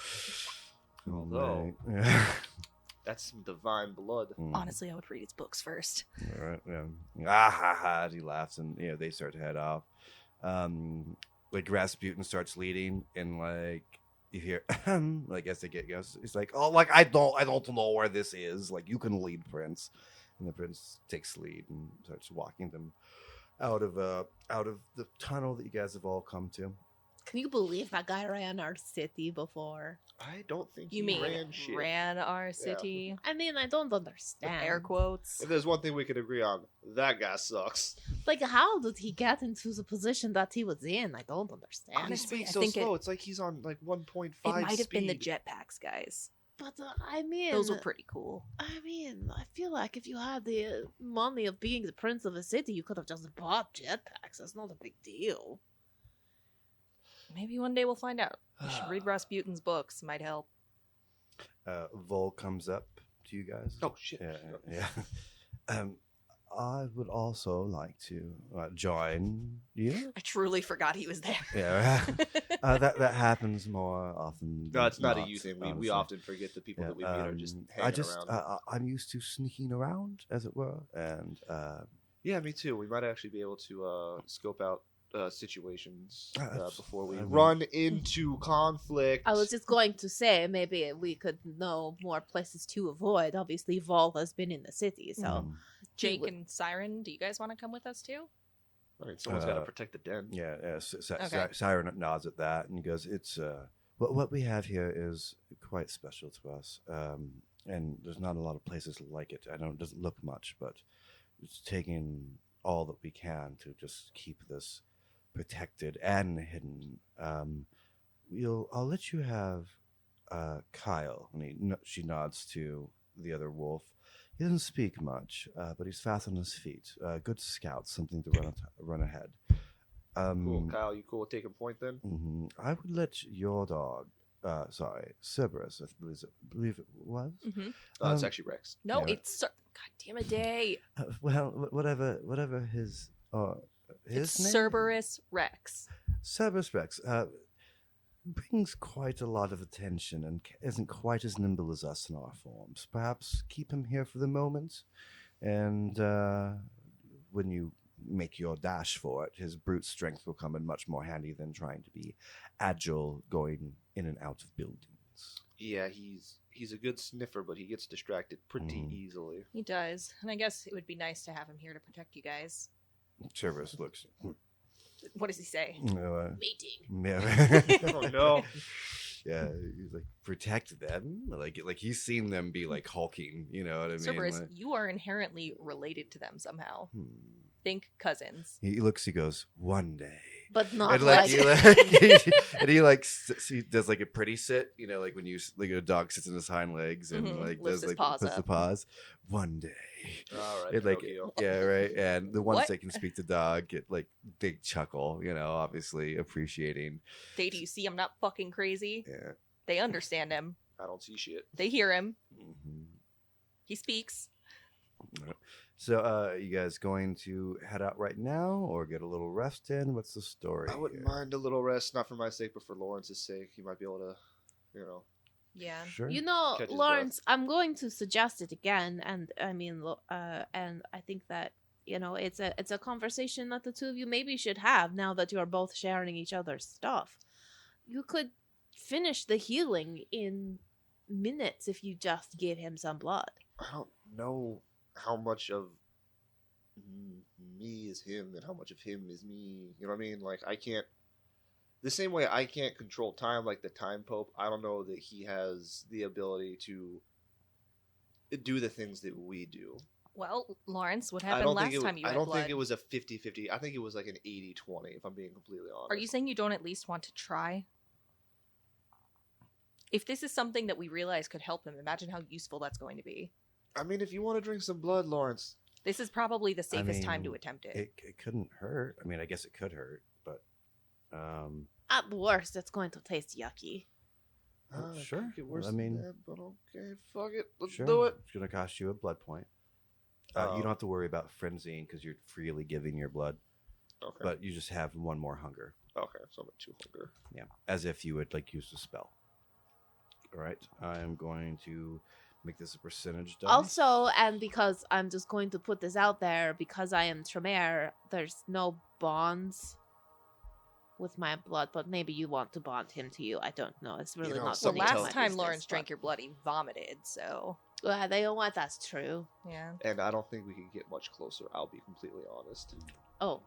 [SPEAKER 3] Oh, no.
[SPEAKER 1] Yeah.
[SPEAKER 3] That's some divine blood.
[SPEAKER 2] Honestly, I would read his books first.
[SPEAKER 1] All right. Yeah. Ah ha ha. He laughs, and they start to head off. Like Rasputin starts leading, and like you hear, like as they get goes, it's like, oh, like I don't know where this is. Like you can lead, Prince, and the prince takes lead and starts walking them out of the tunnel that you guys have all come to.
[SPEAKER 4] Can you believe that guy ran our city before?
[SPEAKER 3] I don't think
[SPEAKER 2] You
[SPEAKER 3] he
[SPEAKER 2] mean
[SPEAKER 3] ran shit.
[SPEAKER 2] ran our city?
[SPEAKER 4] I mean, I don't
[SPEAKER 2] With
[SPEAKER 4] understand.
[SPEAKER 2] air quotes.
[SPEAKER 3] If there's one thing we could agree on, that guy sucks.
[SPEAKER 4] Like, how did he get into the position that he was in? I don't understand.
[SPEAKER 3] He
[SPEAKER 2] Honestly,
[SPEAKER 3] speaks
[SPEAKER 2] I
[SPEAKER 3] so
[SPEAKER 2] think
[SPEAKER 3] slow. It's like he's on like 1.5
[SPEAKER 2] It might have been the
[SPEAKER 3] speed.
[SPEAKER 2] jetpacks, guys.
[SPEAKER 4] But I mean,
[SPEAKER 2] Those were pretty cool.
[SPEAKER 4] I mean, I feel like if you had the money of being the prince of a city, you could have just bought jetpacks. That's not a big deal.
[SPEAKER 2] Maybe one day we'll find out. You should read Rasputin's books. Might help.
[SPEAKER 1] Vol comes up to you guys.
[SPEAKER 3] Oh shit!
[SPEAKER 1] Yeah. I would also like to join you.
[SPEAKER 2] I truly forgot he was there.
[SPEAKER 1] Yeah, that happens more often.
[SPEAKER 3] No, it's
[SPEAKER 1] than
[SPEAKER 3] not a you thing. We
[SPEAKER 1] honestly.
[SPEAKER 3] often forget the people that we meet are just hanging around.
[SPEAKER 1] I'm used to sneaking around, as it were, and
[SPEAKER 3] Yeah, me too. We might actually be able to scope out situations before we
[SPEAKER 1] I mean-
[SPEAKER 3] run into conflict.
[SPEAKER 4] I was just going to say maybe we could know more places to avoid. Obviously, Vol has been in the city, so
[SPEAKER 2] Jake and Siren, do you guys want to come with us too?
[SPEAKER 3] I mean, someone's got to protect the den.
[SPEAKER 1] yeah.
[SPEAKER 2] Okay.
[SPEAKER 1] Siren nods at that and he goes, "It's what we have here is quite special to us, and there's not a lot of places like it. I know it doesn't look much, but it's taking all that we can to just keep this protected and hidden. I'll let you have Kyle." And she nods to the other wolf. He doesn't speak much, but he's fast on his feet. Good scout, something to run ahead.
[SPEAKER 3] Cool, Kyle. You cool with taking point then?
[SPEAKER 1] I would let your dog, Cerberus, I believe it was.
[SPEAKER 2] Mm-hmm.
[SPEAKER 3] It's actually Rex.
[SPEAKER 2] No,
[SPEAKER 1] Yeah.
[SPEAKER 2] it's God damn a day.
[SPEAKER 1] Well, whatever his
[SPEAKER 2] It's
[SPEAKER 1] name?
[SPEAKER 2] Cerberus Rex.
[SPEAKER 1] Cerberus Rex brings quite a lot of attention and isn't quite as nimble as us in our forms. Perhaps keep him here for the moment, and when you make your dash for it, his brute strength will come in much more handy than trying to be agile going in and out of buildings.
[SPEAKER 3] Yeah, he's a good sniffer, but he gets distracted pretty easily.
[SPEAKER 2] He does. And I guess it would be nice to have him here to protect you guys.
[SPEAKER 1] Cerberus looks.
[SPEAKER 2] What does he say?
[SPEAKER 4] mating.
[SPEAKER 1] Yeah.
[SPEAKER 3] Oh no!
[SPEAKER 1] Yeah, he's like, protect them. Like he's seen them be like hulking. You know what I mean?
[SPEAKER 2] Cerberus,
[SPEAKER 1] Like,
[SPEAKER 2] you are inherently related to them somehow. Think cousins.
[SPEAKER 1] he looks. He goes, one day.
[SPEAKER 4] But not
[SPEAKER 1] And
[SPEAKER 4] like.
[SPEAKER 1] he does like a pretty sit, like when you like a dog sits in his hind legs and
[SPEAKER 2] Mhm.
[SPEAKER 1] like
[SPEAKER 2] Lifts
[SPEAKER 1] does
[SPEAKER 2] his
[SPEAKER 1] like
[SPEAKER 2] paws
[SPEAKER 1] puts the
[SPEAKER 2] up.
[SPEAKER 1] paws. One day,
[SPEAKER 3] All right,
[SPEAKER 1] it like
[SPEAKER 3] Pinocchio.
[SPEAKER 1] yeah, right. And the ones
[SPEAKER 2] What?
[SPEAKER 1] that can speak to dog get like big chuckle, obviously appreciating.
[SPEAKER 2] Do you see I'm not fucking crazy?
[SPEAKER 1] Yeah.
[SPEAKER 2] They understand him.
[SPEAKER 3] I don't see shit.
[SPEAKER 2] They hear him.
[SPEAKER 1] Mhm.
[SPEAKER 2] He speaks.
[SPEAKER 1] So, you guys going to head out right now or get a little rest in? What's the story?
[SPEAKER 3] I wouldn't
[SPEAKER 1] here?
[SPEAKER 3] mind a little rest, not for my sake, but for Lawrence's sake. He might be able to,
[SPEAKER 2] Yeah.
[SPEAKER 1] Sure.
[SPEAKER 4] You know,
[SPEAKER 3] Catch his
[SPEAKER 4] Lawrence, I'm going to suggest it again, and I mean, and I think that it's a conversation that the two of you maybe should have now that you are both sharing each other's stuff. You could finish the healing in minutes if you just give him some blood.
[SPEAKER 3] I don't know how much of me is him and how much of him is me. You know what I mean? Like, I can't. The same way I can't control time like the Time Pope, I don't know that he has the ability to do the things that we do.
[SPEAKER 2] Well, Lawrence, what
[SPEAKER 3] I
[SPEAKER 2] happened
[SPEAKER 3] don't
[SPEAKER 2] last
[SPEAKER 3] think it,
[SPEAKER 2] time you
[SPEAKER 3] I
[SPEAKER 2] had
[SPEAKER 3] don't
[SPEAKER 2] blood?
[SPEAKER 3] think it was a 50-50. I think it was like an 80-20, if I'm being completely honest.
[SPEAKER 2] Are you saying you don't at least want to try? If this is something that we realize could help him, imagine how useful that's going to be.
[SPEAKER 3] I mean, if you want to drink some blood, Lawrence.
[SPEAKER 2] This is probably the safest time to
[SPEAKER 1] mean,
[SPEAKER 2] attempt it.
[SPEAKER 1] It couldn't hurt. I mean, I guess it could hurt, but
[SPEAKER 4] At worst, it's going to taste yucky.
[SPEAKER 3] It
[SPEAKER 1] sure.
[SPEAKER 3] could get worse
[SPEAKER 1] I mean,
[SPEAKER 3] than that, but okay, fuck it. Let's
[SPEAKER 1] sure.
[SPEAKER 3] do it.
[SPEAKER 1] It's going to cost you a blood point. You don't have to worry about frenzying because you're freely giving your blood,
[SPEAKER 3] Okay.
[SPEAKER 1] but you just have one more hunger.
[SPEAKER 3] Okay, so I'm at 2 hunger.
[SPEAKER 1] Yeah, as if you would like use a spell. All right, I'm going to make this a percentage die.
[SPEAKER 4] Also, and because I'm just going to put this out there, because I am Tremere, there's no bonds with my blood, but maybe you want to bond him to you. I don't know. It's really not
[SPEAKER 2] Well,
[SPEAKER 4] something
[SPEAKER 2] last time Lawrence drank your blood, he vomited, so...
[SPEAKER 4] They don't want that's true.
[SPEAKER 2] Yeah.
[SPEAKER 3] And I don't think we can get much closer, I'll be completely honest.
[SPEAKER 4] Oh,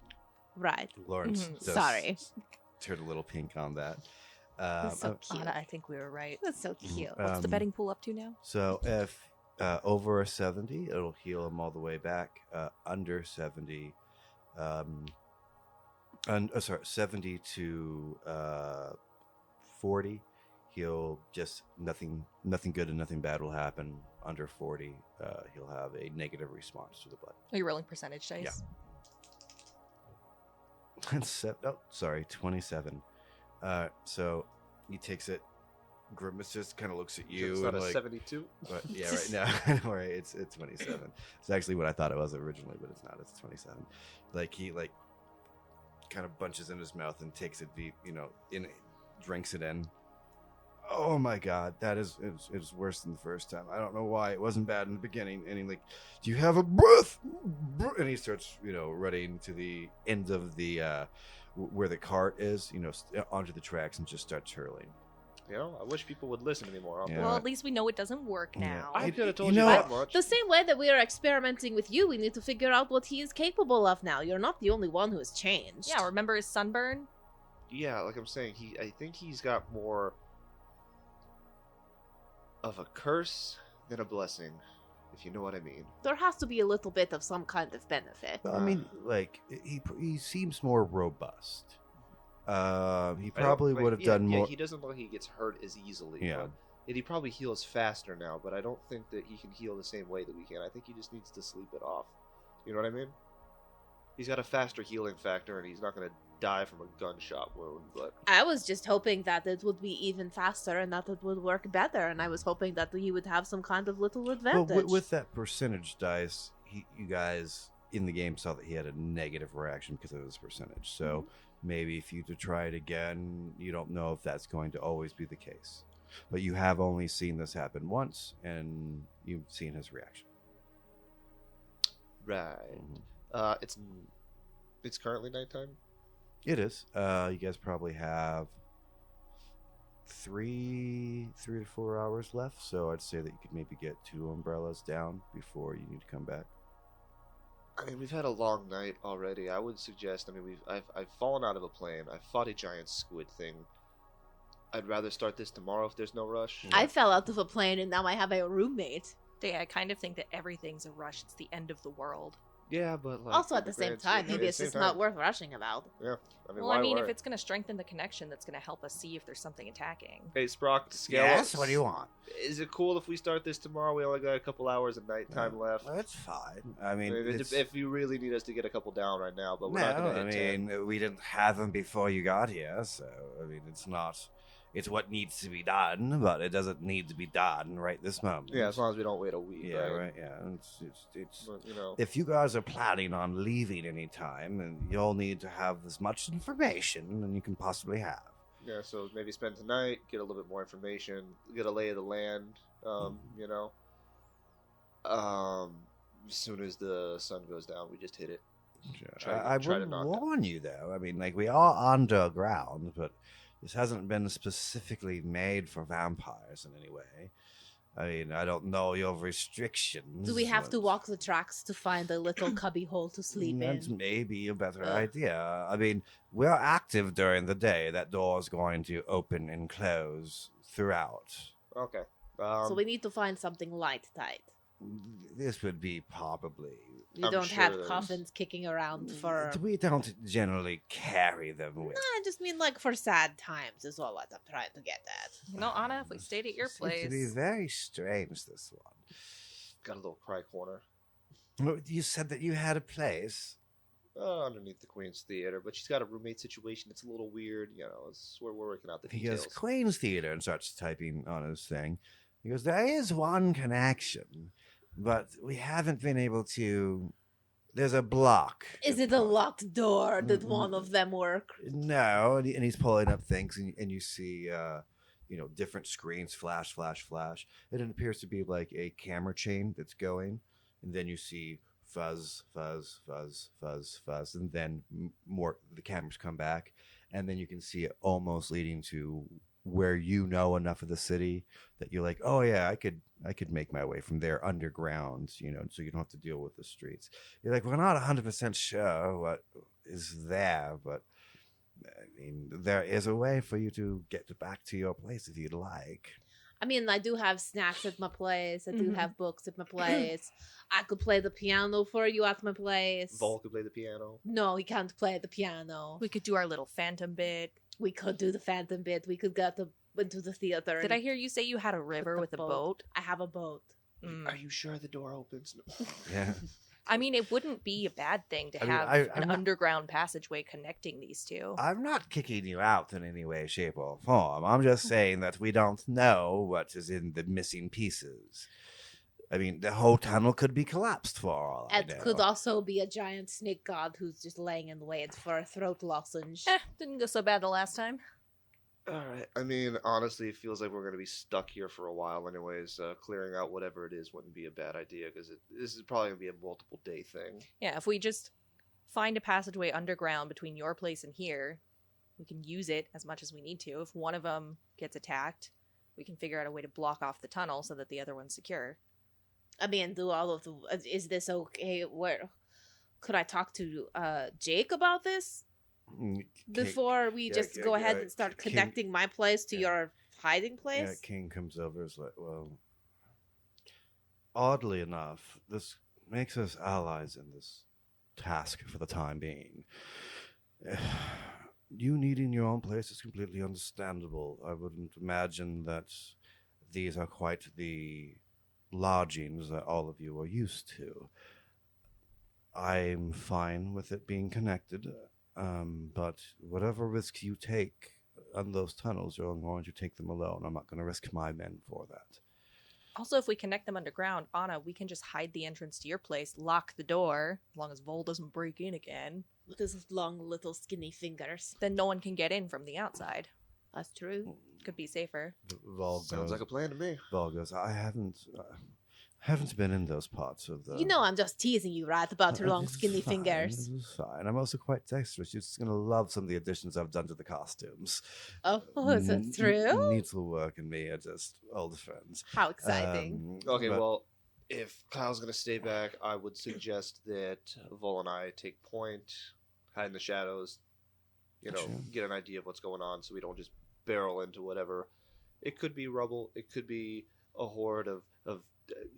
[SPEAKER 4] right.
[SPEAKER 1] Lawrence does
[SPEAKER 4] Sorry.
[SPEAKER 1] turned a little pink on that.
[SPEAKER 4] That's so cute.
[SPEAKER 2] Ana, I think we were right.
[SPEAKER 4] That's so cute.
[SPEAKER 2] What's the betting pool up to now?
[SPEAKER 1] So if over a 70, it'll heal him all the way back. Under 70, 70 to 40, he'll just nothing good and nothing bad will happen. Under 40, he'll have a negative response to the blood.
[SPEAKER 2] Are you rolling percentage dice?
[SPEAKER 1] Yeah. 27. So he takes it, grimaces, kind of looks at you.
[SPEAKER 3] It's not
[SPEAKER 1] and
[SPEAKER 3] a
[SPEAKER 1] like,
[SPEAKER 3] 72?
[SPEAKER 1] but yeah, right now. All right, it's 27. It's actually what I thought it was originally, but it's not. It's 27. Like he kind of bunches in his mouth and takes it deep, drinks it in. Oh my God, it was worse than the first time. I don't know why. It wasn't bad in the beginning. And he do you have a breath? And he starts, running to the end of the where the cart is, onto the tracks and just starts hurling.
[SPEAKER 3] I wish people would listen to me more often.
[SPEAKER 1] Yeah.
[SPEAKER 2] Well, at least we know it doesn't work now.
[SPEAKER 3] I could have told
[SPEAKER 1] you
[SPEAKER 3] you
[SPEAKER 1] know-
[SPEAKER 3] that much.
[SPEAKER 4] The same way that we are experimenting with you, we need to figure out what he is capable of now. You're not the only one who has changed.
[SPEAKER 2] Yeah, remember his sunburn?
[SPEAKER 3] Yeah, like I'm saying, I think he's got more of a curse than a blessing, if you know what I mean.
[SPEAKER 4] There has to be a little bit of some kind of benefit.
[SPEAKER 1] Well, I mean, he seems more robust. He probably would have done more.
[SPEAKER 3] He doesn't look like he gets hurt as easily.
[SPEAKER 1] Yeah.
[SPEAKER 3] And he probably heals faster now, but I don't think that he can heal the same way that we can. I think he just needs to sleep it off. You know what I mean? He's got a faster healing factor, and he's not going to die from a gunshot wound. But
[SPEAKER 4] I was just hoping that it would be even faster and that it would work better, and I was hoping that he would have some kind of little advantage.
[SPEAKER 1] Well, with that percentage dice, you guys in the game saw that he had a negative reaction because of his percentage. So maybe if you to try it again, you don't know if that's going to always be the case. But you have only seen this happen once, and you've seen his reaction.
[SPEAKER 3] right, it's currently nighttime.
[SPEAKER 1] It is. You guys probably have 3 to 4 hours left, so I'd say that you could maybe get 2 umbrellas down before you need to come back.
[SPEAKER 3] I mean, we've had a long night already. I would suggest. I mean, I've fallen out of a plane. I fought a giant squid thing. I'd rather start this tomorrow if there's no rush.
[SPEAKER 4] I fell out of a plane and now I have a roommate.
[SPEAKER 2] Yeah, I kind of think that everything's a rush. It's the end of the world.
[SPEAKER 3] Yeah, but like,
[SPEAKER 4] Also, at the same
[SPEAKER 3] grand
[SPEAKER 4] time,
[SPEAKER 3] scheme-
[SPEAKER 4] maybe
[SPEAKER 3] at
[SPEAKER 4] it's
[SPEAKER 3] the
[SPEAKER 4] just
[SPEAKER 3] same
[SPEAKER 4] not
[SPEAKER 3] time.
[SPEAKER 4] worth rushing about.
[SPEAKER 3] Yeah, I mean,
[SPEAKER 2] Well,
[SPEAKER 3] why
[SPEAKER 2] I mean, if
[SPEAKER 3] worry?
[SPEAKER 2] it's going to strengthen the connection, that's going to help us see if there's something attacking.
[SPEAKER 3] Hey, Sprock, scale.
[SPEAKER 1] Yes, what do you want?
[SPEAKER 3] Is it cool if we start this tomorrow? We only got a couple hours of nighttime left.
[SPEAKER 1] That's fine. I mean,
[SPEAKER 3] If you really need us to get a couple down right now, but we're
[SPEAKER 1] no,
[SPEAKER 3] not going to
[SPEAKER 1] I
[SPEAKER 3] hit 10.
[SPEAKER 1] mean, we didn't have them before you got here, so I mean, it's not. It's what needs to be done, but it doesn't need to be done right this moment.
[SPEAKER 3] Yeah, as long as we don't wait a week.
[SPEAKER 1] Yeah, right. Yeah, it's
[SPEAKER 3] But, you know,
[SPEAKER 1] if you guys are planning on leaving anytime, and you'll need to have as much information than you can possibly have.
[SPEAKER 3] yeah. So maybe spend tonight, get a little bit more information, get a lay of the land. You know, as soon as the sun goes down, we just hit it.
[SPEAKER 1] I
[SPEAKER 3] try to
[SPEAKER 1] would
[SPEAKER 3] knock
[SPEAKER 1] warn you, though. I mean, like, we are underground, but this hasn't been specifically made for vampires in any way. I mean, I don't know your restrictions.
[SPEAKER 4] Do we have to
[SPEAKER 1] but
[SPEAKER 4] walk the tracks to find a little cubby hole to sleep
[SPEAKER 1] That's
[SPEAKER 4] in?
[SPEAKER 1] maybe a better idea. I mean, we're active during the day. That door is going to open and close throughout.
[SPEAKER 3] Okay.
[SPEAKER 4] So we need to find something light tight.
[SPEAKER 1] This would be probably.
[SPEAKER 4] You
[SPEAKER 3] I'm
[SPEAKER 4] don't
[SPEAKER 3] sure
[SPEAKER 4] have
[SPEAKER 3] there's-
[SPEAKER 4] coffins kicking around for...
[SPEAKER 1] We don't generally carry them with.
[SPEAKER 4] No, I just mean like for sad times is all what I'm trying to get at.
[SPEAKER 2] You know, Ana, if we stayed at your
[SPEAKER 1] Seems to be
[SPEAKER 2] place...
[SPEAKER 1] very strange, this one.
[SPEAKER 3] Got a little cry corner
[SPEAKER 1] Well, you said that you had a place.
[SPEAKER 3] underneath the Queen's Theater, but she's got a roommate situation. It's a little weird. You know, we're working out the
[SPEAKER 1] He
[SPEAKER 3] details.
[SPEAKER 1] goes, Queen's Theater, and starts typing on his thing. He goes, there is one connection, but we haven't been able to. There's a block.
[SPEAKER 4] Is it a locked door? Did one of them work?
[SPEAKER 1] No, and he's pulling up things, and you see different screens, flash, flash, flash. And it appears to be like a camera chain that's going, and then you see fuzz, fuzz, fuzz, fuzz, fuzz, and then more. The cameras come back, and then you can see it almost leading to where enough of the city that you're like, oh yeah, I could make my way from there underground, so you don't have to deal with the streets. You're like, we're not 100% sure what is there, but I mean, there is a way for you to get back to your place if you'd like.
[SPEAKER 4] I mean, I do have snacks at my place. I do have books at my place. I could play the piano for you at my place.
[SPEAKER 3] Vol could play the piano.
[SPEAKER 4] No, he can't play the piano.
[SPEAKER 2] We could do our little phantom bit.
[SPEAKER 4] We could do the phantom bit. We could get into the theater.
[SPEAKER 2] Did I hear you say you had a river with a boat?
[SPEAKER 4] I have a boat.
[SPEAKER 3] Are you sure the door opens? No.
[SPEAKER 1] Yeah.
[SPEAKER 2] I mean, it wouldn't be a bad thing to have an underground passageway connecting these two.
[SPEAKER 1] I'm not kicking you out in any way, shape, or form. I'm just saying that we don't know what is in the missing pieces. I mean, the whole tunnel could be collapsed for all I know.
[SPEAKER 4] It could also be a giant snake god who's just laying in wait for a throat lozenge.
[SPEAKER 2] Didn't go so bad the last time.
[SPEAKER 3] All right. I mean, honestly, it feels like we're going to be stuck here for a while anyways. Clearing out whatever it is wouldn't be a bad idea because this is probably going to be a multiple day thing.
[SPEAKER 2] Yeah, if we just find a passageway underground between your place and here, we can use it as much as we need to. If one of them gets attacked, we can figure out a way to block off the tunnel so that the other one's secure.
[SPEAKER 4] I mean, is this okay? Where could I talk to Jake about this? Before we just go ahead and start connecting my place to your hiding place?
[SPEAKER 1] Yeah, King comes over, is like, well, oddly enough, this makes us allies in this task for the time being. You needing your own place is completely understandable. I wouldn't imagine that these are quite the lodgings that all of you are used to. I'm fine with it being connected. But whatever risks you take on those tunnels, you're going to take them alone. I'm not going to risk my men for that.
[SPEAKER 2] Also, if we connect them underground, Ana, we can just hide the entrance to your place, lock the door, as long as Vol doesn't break in again.
[SPEAKER 4] With his long, little, skinny fingers.
[SPEAKER 2] Then no one can get in from the outside.
[SPEAKER 4] That's true.
[SPEAKER 2] Could be safer.
[SPEAKER 3] Sounds like a plan to me.
[SPEAKER 1] Vol goes, I haven't been in those parts of the...
[SPEAKER 4] I'm just teasing you, right, about your long, skinny fingers.
[SPEAKER 1] It's fine. I'm also quite dexterous. You're just going to love some of the additions I've done to the costumes.
[SPEAKER 4] Oh, is that true?
[SPEAKER 1] Needs little work and me are just old friends.
[SPEAKER 4] How exciting.
[SPEAKER 3] Well, if Kyle's going to stay back, I would suggest that Vol and I take point, hide in the shadows, get an idea of what's going on so we don't just barrel into whatever. It could be rubble. It could be a horde of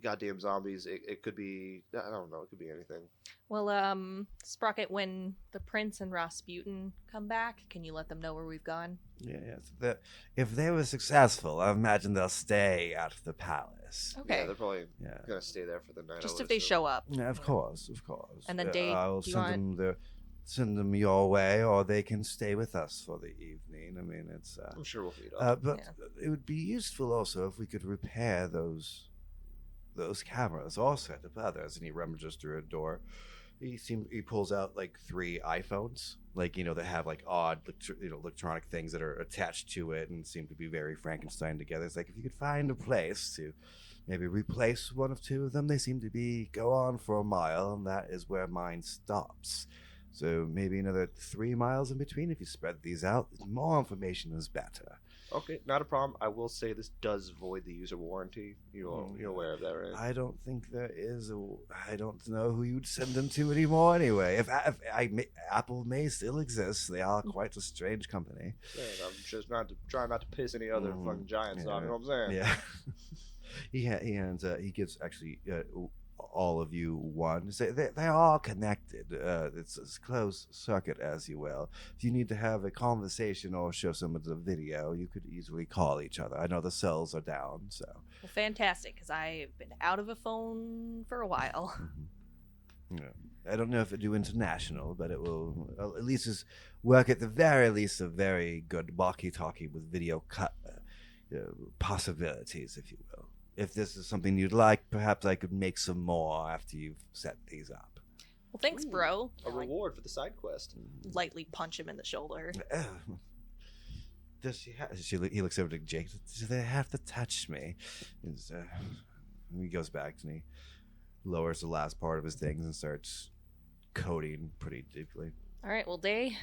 [SPEAKER 3] goddamn zombies. It could be, I don't know, it could be anything.
[SPEAKER 2] Well, Sprocket, when the Prince and Rasputin come back, can you let them know where we've gone?
[SPEAKER 1] Yeah. If they were successful, I imagine they'll stay at the palace.
[SPEAKER 2] Okay.
[SPEAKER 3] Yeah, they're probably going to stay there for the night.
[SPEAKER 2] Just if they show up.
[SPEAKER 1] Yeah, of course.
[SPEAKER 2] And then Dave,
[SPEAKER 1] I'll send them your way, or they can stay with us for the evening. I mean, it's...
[SPEAKER 3] I'm sure we'll meet up.
[SPEAKER 1] But it would be useful also if we could repair those cameras or set up others. And he rummages through a door. He pulls out like 3 iPhones, like, that have like odd, electronic things that are attached to it and seem to be very Frankenstein together. It's like, if you could find a place to maybe replace one of 2 of them, they seem to go on for a mile, and that is where mine stops. So maybe another 3 miles in between. If you spread these out, more information is better.
[SPEAKER 3] Okay, not a problem. I will say this does void the user warranty. You're aware of that, right?
[SPEAKER 1] I don't think there is. I don't know who you'd send them to anymore anyway. If Apple may still exist, they are quite a strange company.
[SPEAKER 3] Yeah, I'm just trying not to piss any other fucking giants off. You know what I'm saying?
[SPEAKER 1] Yeah. He gives actually all of you one. They're all connected. It's as close circuit as you will. If you need to have a conversation or show someone the video, you could easily call each other. I know the cells are down, so.
[SPEAKER 2] Well, fantastic, because I've been out of a phone for a while.
[SPEAKER 1] Mm-hmm. Yeah. I don't know if it do international, but it will at least work at the very least a very good walkie-talkie with video cut possibilities, if you will. If this is something you'd like, perhaps I could make some more after you've set these up.
[SPEAKER 2] Well, thanks, bro.
[SPEAKER 3] A reward for the side quest.
[SPEAKER 2] Lightly punch him in the shoulder.
[SPEAKER 1] He looks over to Jake. Do they have to touch me? He goes back and he lowers the last part of his things and starts coding pretty deeply.
[SPEAKER 2] All right, well, Day,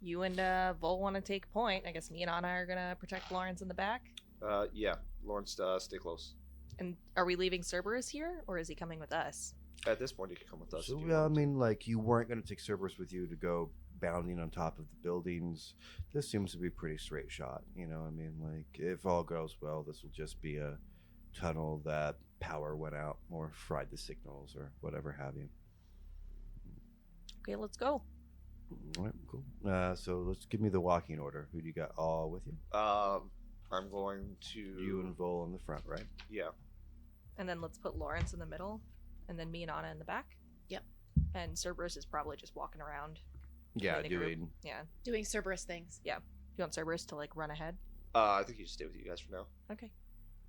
[SPEAKER 2] you and Vol want to take point. I guess me and Ana are going to protect Lawrence in the back.
[SPEAKER 3] Yeah. Lawrence, stay close.
[SPEAKER 2] And are we leaving Cerberus here, or is he coming with us?
[SPEAKER 3] At this point, you can come with us.
[SPEAKER 1] So, I mean, like, you weren't going to take Cerberus with you to go bounding on top of the buildings. This seems to be pretty straight shot, you know? I mean, like, if all goes well, this will just be a tunnel that power went out or fried the signals or whatever have you.
[SPEAKER 2] Okay, let's go.
[SPEAKER 1] All right, cool. So let's give me the walking order. Who do you got all with you?
[SPEAKER 3] I'm going to...
[SPEAKER 1] You and Vol in the front, right?
[SPEAKER 3] Yeah.
[SPEAKER 2] And then let's put Lawrence in the middle, and then me and Ana in the back.
[SPEAKER 4] Yep.
[SPEAKER 2] And Cerberus is probably just walking around.
[SPEAKER 1] Yeah,
[SPEAKER 2] between the group.
[SPEAKER 1] doing...
[SPEAKER 2] Yeah.
[SPEAKER 4] Doing Cerberus things.
[SPEAKER 2] You want Cerberus to, like, run ahead?
[SPEAKER 3] I think he should stay with you guys for now.
[SPEAKER 2] Okay.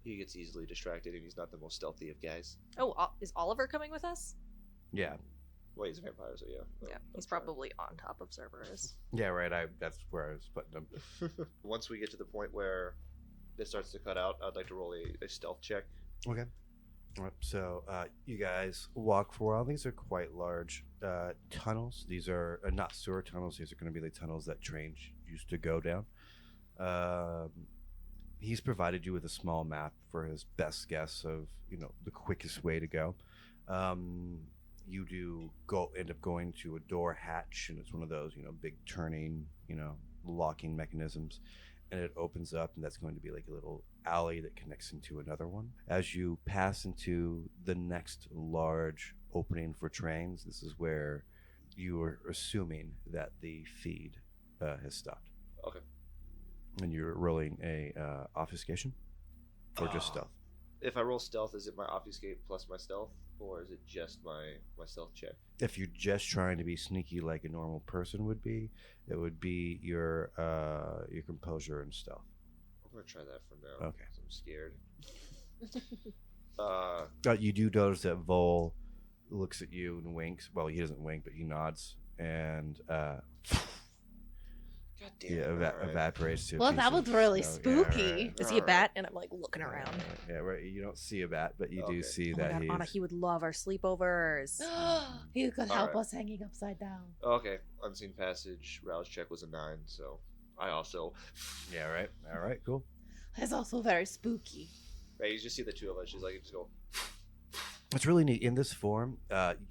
[SPEAKER 3] He gets easily distracted, and he's not the most stealthy of guys.
[SPEAKER 2] Oh, is Oliver coming with us?
[SPEAKER 1] Yeah.
[SPEAKER 3] Well, he's a vampire, so yeah.
[SPEAKER 2] Yeah, he's
[SPEAKER 3] that's fine.
[SPEAKER 2] probably on top of Cerberus.
[SPEAKER 1] Yeah, right. That's where I was putting them.
[SPEAKER 3] Once we get to the point where it starts to cut out, I'd like to roll a stealth check.
[SPEAKER 1] Okay. All right, so you guys walk for a while. These are quite large tunnels. These are not sewer tunnels. These are going to be the tunnels that trains used to go down. He's provided you with a small map for his best guess of, you know, the quickest way to go. You do end up going to a door hatch, and it's one of those, you know, big turning, you know, locking mechanisms, and it opens up, and that's going to be like a little alley that connects into another one. As you pass into the next large opening for trains, this is where you are assuming that the feed has stopped.
[SPEAKER 3] Okay.
[SPEAKER 1] And you're rolling a obfuscation or just stealth.
[SPEAKER 3] If I roll stealth, is it my obfuscate plus my stealth, or is it just my stealth check?
[SPEAKER 1] If you're just trying to be sneaky like a normal person would be, it would be your composure and stealth.
[SPEAKER 3] I'm gonna try that for now.
[SPEAKER 1] Okay.
[SPEAKER 3] 'Cause I'm scared.
[SPEAKER 1] You do notice that Vol looks at you and winks. Well, he doesn't wink, but he nods and
[SPEAKER 3] God damn.
[SPEAKER 1] evaporates to a
[SPEAKER 4] Well,
[SPEAKER 1] piece
[SPEAKER 4] that
[SPEAKER 1] of
[SPEAKER 4] was really
[SPEAKER 1] snow.
[SPEAKER 4] spooky.
[SPEAKER 1] Yeah, right.
[SPEAKER 2] Is he a bat? And I'm, like, looking around.
[SPEAKER 1] Yeah, right. You don't see a bat, but you
[SPEAKER 3] Okay.
[SPEAKER 1] do see
[SPEAKER 2] Oh my
[SPEAKER 1] that
[SPEAKER 2] God, Ana, he would love our sleepovers.
[SPEAKER 4] He could help
[SPEAKER 3] Alright.
[SPEAKER 4] us hanging upside down.
[SPEAKER 3] Okay, unseen passage. Rouse check was a 9, so I also.
[SPEAKER 1] Yeah, right. All right, cool.
[SPEAKER 4] That's also very spooky.
[SPEAKER 3] Right, you just see the two of us. She's like, you just go.
[SPEAKER 1] It's really neat. In this form,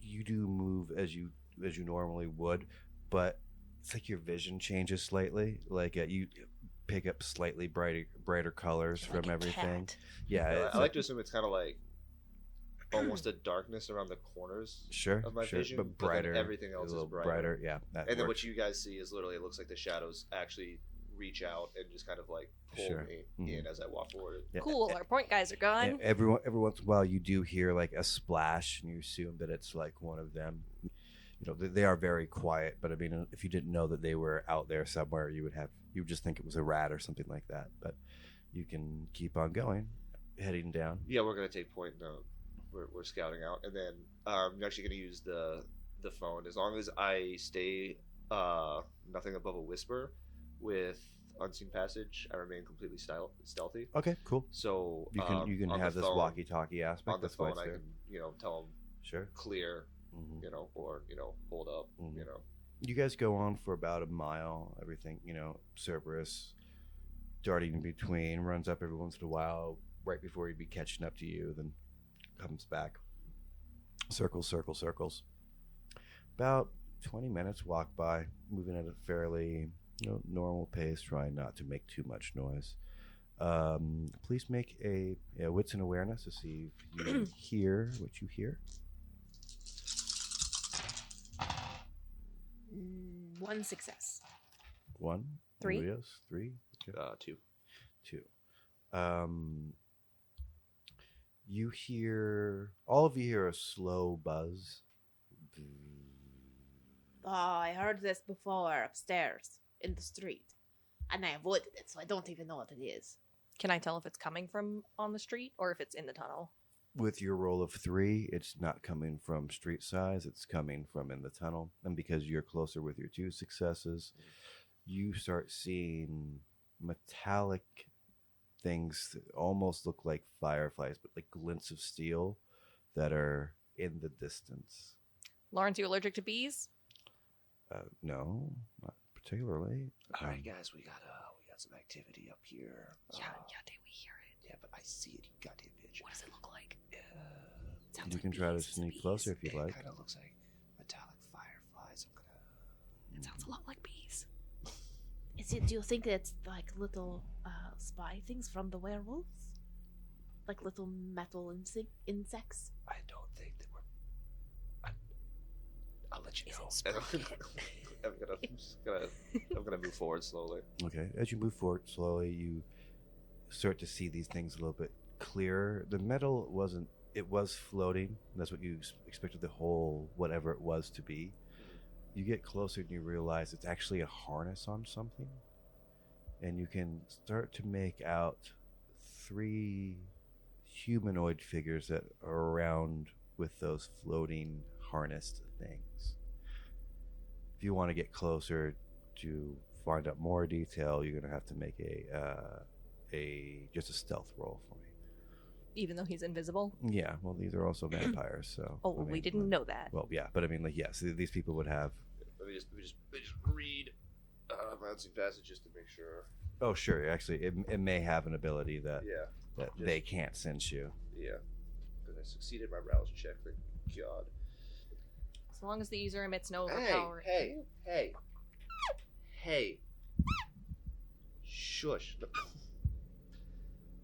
[SPEAKER 1] you do move as you normally would, but it's like your vision changes slightly. Like you pick up slightly brighter colors
[SPEAKER 2] Like
[SPEAKER 1] from
[SPEAKER 2] a
[SPEAKER 1] everything.
[SPEAKER 2] cat.
[SPEAKER 1] Yeah,
[SPEAKER 3] I like to assume it's kind of like almost a darkness around the corners
[SPEAKER 1] sure,
[SPEAKER 3] of my
[SPEAKER 1] sure,
[SPEAKER 3] vision,
[SPEAKER 1] but
[SPEAKER 3] then
[SPEAKER 1] brighter.
[SPEAKER 3] everything else
[SPEAKER 1] a
[SPEAKER 3] is
[SPEAKER 1] little
[SPEAKER 3] brighter.
[SPEAKER 1] Yeah, that
[SPEAKER 3] And then what
[SPEAKER 1] works.
[SPEAKER 3] you guys see is literally, it looks like the shadows actually reach out and just kind of like pull
[SPEAKER 1] Sure.
[SPEAKER 3] me
[SPEAKER 1] Mhm.
[SPEAKER 3] in as I walk forward.
[SPEAKER 1] Yeah.
[SPEAKER 2] Cool, our point guys are gone.
[SPEAKER 1] Yeah, every once in a while, you do hear like a splash, and you assume that it's like one of them. You know, they are very quiet, but I mean, if you didn't know that they were out there somewhere, you would just think it was a rat or something like that. But you can keep on going, heading down.
[SPEAKER 3] Yeah, we're gonna take point. No, we're scouting out, and then I'm actually gonna use the phone as long as I stay nothing above a whisper with unseen passage. I remain completely stealthy.
[SPEAKER 1] Okay, cool.
[SPEAKER 3] So
[SPEAKER 1] You can
[SPEAKER 3] on
[SPEAKER 1] have
[SPEAKER 3] the
[SPEAKER 1] this
[SPEAKER 3] phone-
[SPEAKER 1] walkie-talkie aspect.
[SPEAKER 3] on the
[SPEAKER 1] That's why
[SPEAKER 3] phone.
[SPEAKER 1] it's
[SPEAKER 3] I
[SPEAKER 1] there.
[SPEAKER 3] can tell them
[SPEAKER 1] Sure.
[SPEAKER 3] clear,
[SPEAKER 1] Mhm.
[SPEAKER 3] or hold up,
[SPEAKER 1] Mhm. You guys go on for about a mile. Everything, Cerberus darting in between, runs up every once in a while, right before he'd be catching up to you, then comes back. Circles. About 20 minutes walk by, moving at a fairly normal pace, trying not to make too much noise. Please make a wits and awareness to see if you hear what you hear.
[SPEAKER 4] One success.
[SPEAKER 1] 1.
[SPEAKER 2] 3.
[SPEAKER 1] Anybody else? 3. Okay.
[SPEAKER 3] 2.
[SPEAKER 1] 2. All of you hear a slow buzz.
[SPEAKER 4] Oh, I heard this before upstairs in the street. And I avoided it, so I don't even know what it is.
[SPEAKER 2] Can I tell if it's coming from on the street or if it's in the tunnel?
[SPEAKER 1] With your roll of 3, it's not coming from street size, it's coming from in the tunnel. And because you're closer with your 2 successes, you start seeing metallic things that almost look like fireflies, but like glints of steel that are in the distance.
[SPEAKER 2] Lawrence, you allergic to bees?
[SPEAKER 1] No, not particularly.
[SPEAKER 3] All right, guys, we got some activity up here.
[SPEAKER 2] Yeah, did we hear it?
[SPEAKER 3] Yeah, but I see it, you goddamn bitch.
[SPEAKER 2] What does it look like?
[SPEAKER 1] You can try to sneak closer if you'd like.
[SPEAKER 3] It kind of looks like metallic fireflies.
[SPEAKER 2] It sounds a lot like bees.
[SPEAKER 4] Do you think it's like little spy things from the werewolves? Like little metal insects?
[SPEAKER 3] I don't think that we're. I'll let you know. I'm gonna move forward slowly.
[SPEAKER 1] Okay, as you move forward slowly, you start to see these things a little bit clearer. The metal wasn't. It was floating. That's what you expected the whole whatever it was to be. You get closer and you realize it's actually a harness on something. And you can start to make out 3 humanoid figures that are around with those floating harnessed things. If you want to get closer to find out more detail, you're going to have to make just a stealth roll for me.
[SPEAKER 2] Even though he's invisible?
[SPEAKER 1] Yeah, well, these are also vampires, so.
[SPEAKER 2] Oh, we didn't know that.
[SPEAKER 1] Well, yeah, but I mean, like, yes, these people would have.
[SPEAKER 3] Let me just read my unseen passage just to make sure.
[SPEAKER 1] Oh, sure. Actually, it may have an ability that
[SPEAKER 3] Just-
[SPEAKER 1] they can't sense you.
[SPEAKER 3] Yeah, because I succeeded my rouse check. Thank God.
[SPEAKER 2] As long as the user emits no overpower.
[SPEAKER 3] Hey. Shush.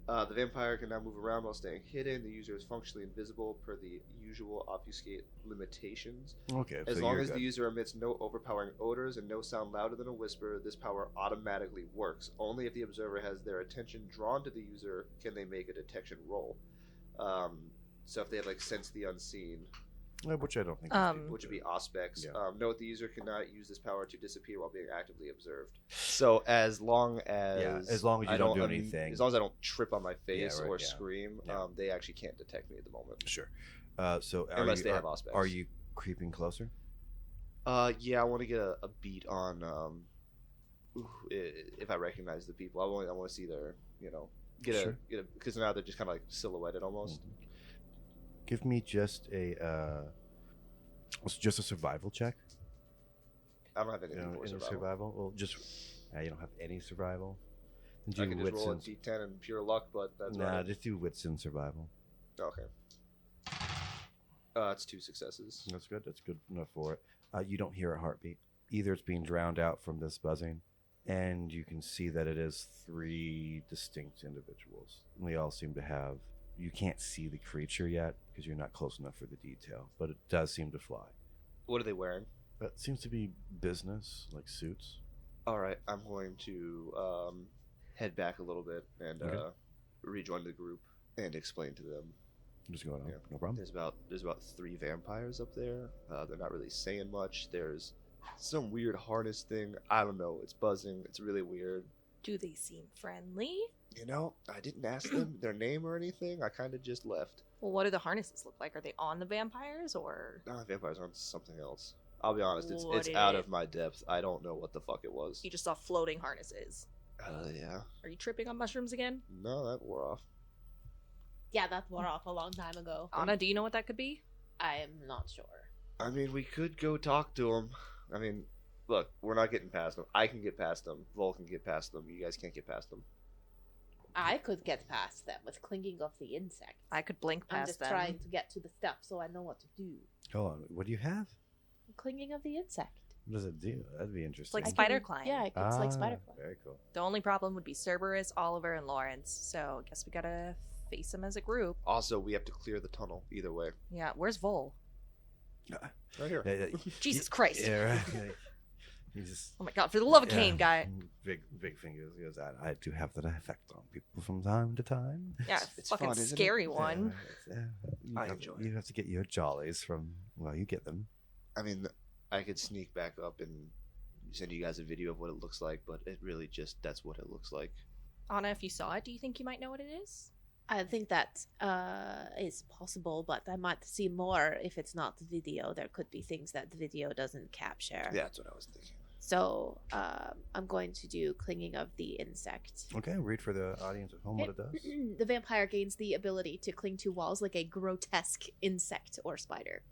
[SPEAKER 3] The vampire can now move around while staying hidden. The user is functionally invisible per the usual obfuscate limitations.
[SPEAKER 1] Okay.
[SPEAKER 3] As
[SPEAKER 1] so
[SPEAKER 3] long
[SPEAKER 1] you're
[SPEAKER 3] as the
[SPEAKER 1] good.
[SPEAKER 3] user emits no overpowering odors and no sound louder than a whisper, this power automatically works. Only if the observer has their attention drawn to the user can they make a detection roll. So if they have like sense the unseen,
[SPEAKER 1] Which I don't think.
[SPEAKER 3] which would be aspects.
[SPEAKER 1] Yeah.
[SPEAKER 3] Note the user cannot use this power to disappear while being actively observed. So as long as
[SPEAKER 1] as long as you
[SPEAKER 3] I
[SPEAKER 1] don't do anything.
[SPEAKER 3] as long as I don't trip on my face
[SPEAKER 1] right,
[SPEAKER 3] or
[SPEAKER 1] yeah.
[SPEAKER 3] scream,
[SPEAKER 1] Yeah.
[SPEAKER 3] they actually can't detect me at the moment.
[SPEAKER 1] Sure. So
[SPEAKER 3] Unless they have aspects.
[SPEAKER 1] Are you creeping closer?
[SPEAKER 3] Yeah, I want to get a beat on if I recognize the people. I want to see their
[SPEAKER 1] Sure.
[SPEAKER 3] because now they're just kind of like silhouetted almost.
[SPEAKER 1] Give me just a survival check.
[SPEAKER 3] I don't have anything
[SPEAKER 1] You know,
[SPEAKER 3] for
[SPEAKER 1] any
[SPEAKER 3] survival.
[SPEAKER 1] Well, just you don't have any survival.
[SPEAKER 3] I can just roll a d10 and pure luck, but that's right.
[SPEAKER 1] just do wits and survival.
[SPEAKER 3] Okay. It's 2 successes.
[SPEAKER 1] That's good. That's good enough for it. You don't hear a heartbeat. Either it's being drowned out from this buzzing, and you can see that it is 3 distinct individuals. They all seem to have. You can't see the creature yet because you're not close enough for the detail, but it does seem to fly.
[SPEAKER 3] What are they wearing?
[SPEAKER 1] That seems to be business, like suits.
[SPEAKER 3] All right, I'm going to head back a little bit and
[SPEAKER 1] Okay.
[SPEAKER 3] rejoin the group and explain to them.
[SPEAKER 1] Just going on.
[SPEAKER 3] Yeah.
[SPEAKER 1] No problem.
[SPEAKER 3] There's about 3 vampires up there. They're not really saying much. There's some weird harness thing. I don't know. It's buzzing. It's really weird.
[SPEAKER 2] Do they seem friendly?
[SPEAKER 3] I didn't ask them their name or anything. I kind of just left.
[SPEAKER 2] Well, what do the harnesses look like? Are they on the vampires or?
[SPEAKER 3] Vampires on something else. I'll be honest. It's
[SPEAKER 2] What
[SPEAKER 3] out
[SPEAKER 2] if-
[SPEAKER 3] of my depth. I don't know what the fuck it was.
[SPEAKER 2] You just saw floating harnesses.
[SPEAKER 3] Yeah.
[SPEAKER 2] Are you tripping on mushrooms again?
[SPEAKER 3] No, that wore off.
[SPEAKER 4] Yeah, that wore off a long time ago.
[SPEAKER 2] Anna, do you know what that could be?
[SPEAKER 4] I am not sure.
[SPEAKER 3] I mean, we could go talk to him. I mean, look, we're not getting past them. I can get past them. Vol can get past them. You guys can't get past them.
[SPEAKER 4] I could get past them with clinging of the insect.
[SPEAKER 2] I could blink
[SPEAKER 4] I'm
[SPEAKER 2] past
[SPEAKER 4] just
[SPEAKER 2] them.
[SPEAKER 4] trying to get to the stuff so I know what to do.
[SPEAKER 1] Hold on. What do you have?
[SPEAKER 4] Clinging of the insect.
[SPEAKER 1] What does it do? That'd be interesting.
[SPEAKER 2] like
[SPEAKER 4] I
[SPEAKER 2] spider
[SPEAKER 4] can-
[SPEAKER 2] climb.
[SPEAKER 4] Yeah, it's like spider climb.
[SPEAKER 1] Very cool.
[SPEAKER 2] The only problem would be Cerberus, Oliver, and Lawrence. So I guess we gotta face them as a group.
[SPEAKER 3] Also, we have to clear the tunnel either way.
[SPEAKER 2] Yeah, where's Vol?
[SPEAKER 3] Right here.
[SPEAKER 2] Jesus Christ.
[SPEAKER 1] Yeah, right. He just.
[SPEAKER 2] Oh my god, for the love of Cain, guy.
[SPEAKER 1] Big fingers. He goes, I do have that effect on people from time to time.
[SPEAKER 2] Yeah,
[SPEAKER 3] It's
[SPEAKER 2] fucking
[SPEAKER 3] fun, isn't it?
[SPEAKER 2] scary one.
[SPEAKER 3] I enjoy it.
[SPEAKER 1] You have to get your jollies from. Well, you get them.
[SPEAKER 3] I mean, I could sneak back up and send you guys a video of what it looks like, but it really that's what it looks like.
[SPEAKER 2] Anna, if you saw it, do you think you might know what it is?
[SPEAKER 4] I think that is possible, but I might see more if it's not the video. There could be things that the video doesn't capture.
[SPEAKER 3] Yeah, that's what I was thinking.
[SPEAKER 4] So I'm going to do Clinging of the Insect.
[SPEAKER 1] Okay, read for the audience at home what it does.
[SPEAKER 4] The vampire gains the ability to cling to walls like a grotesque insect or spider.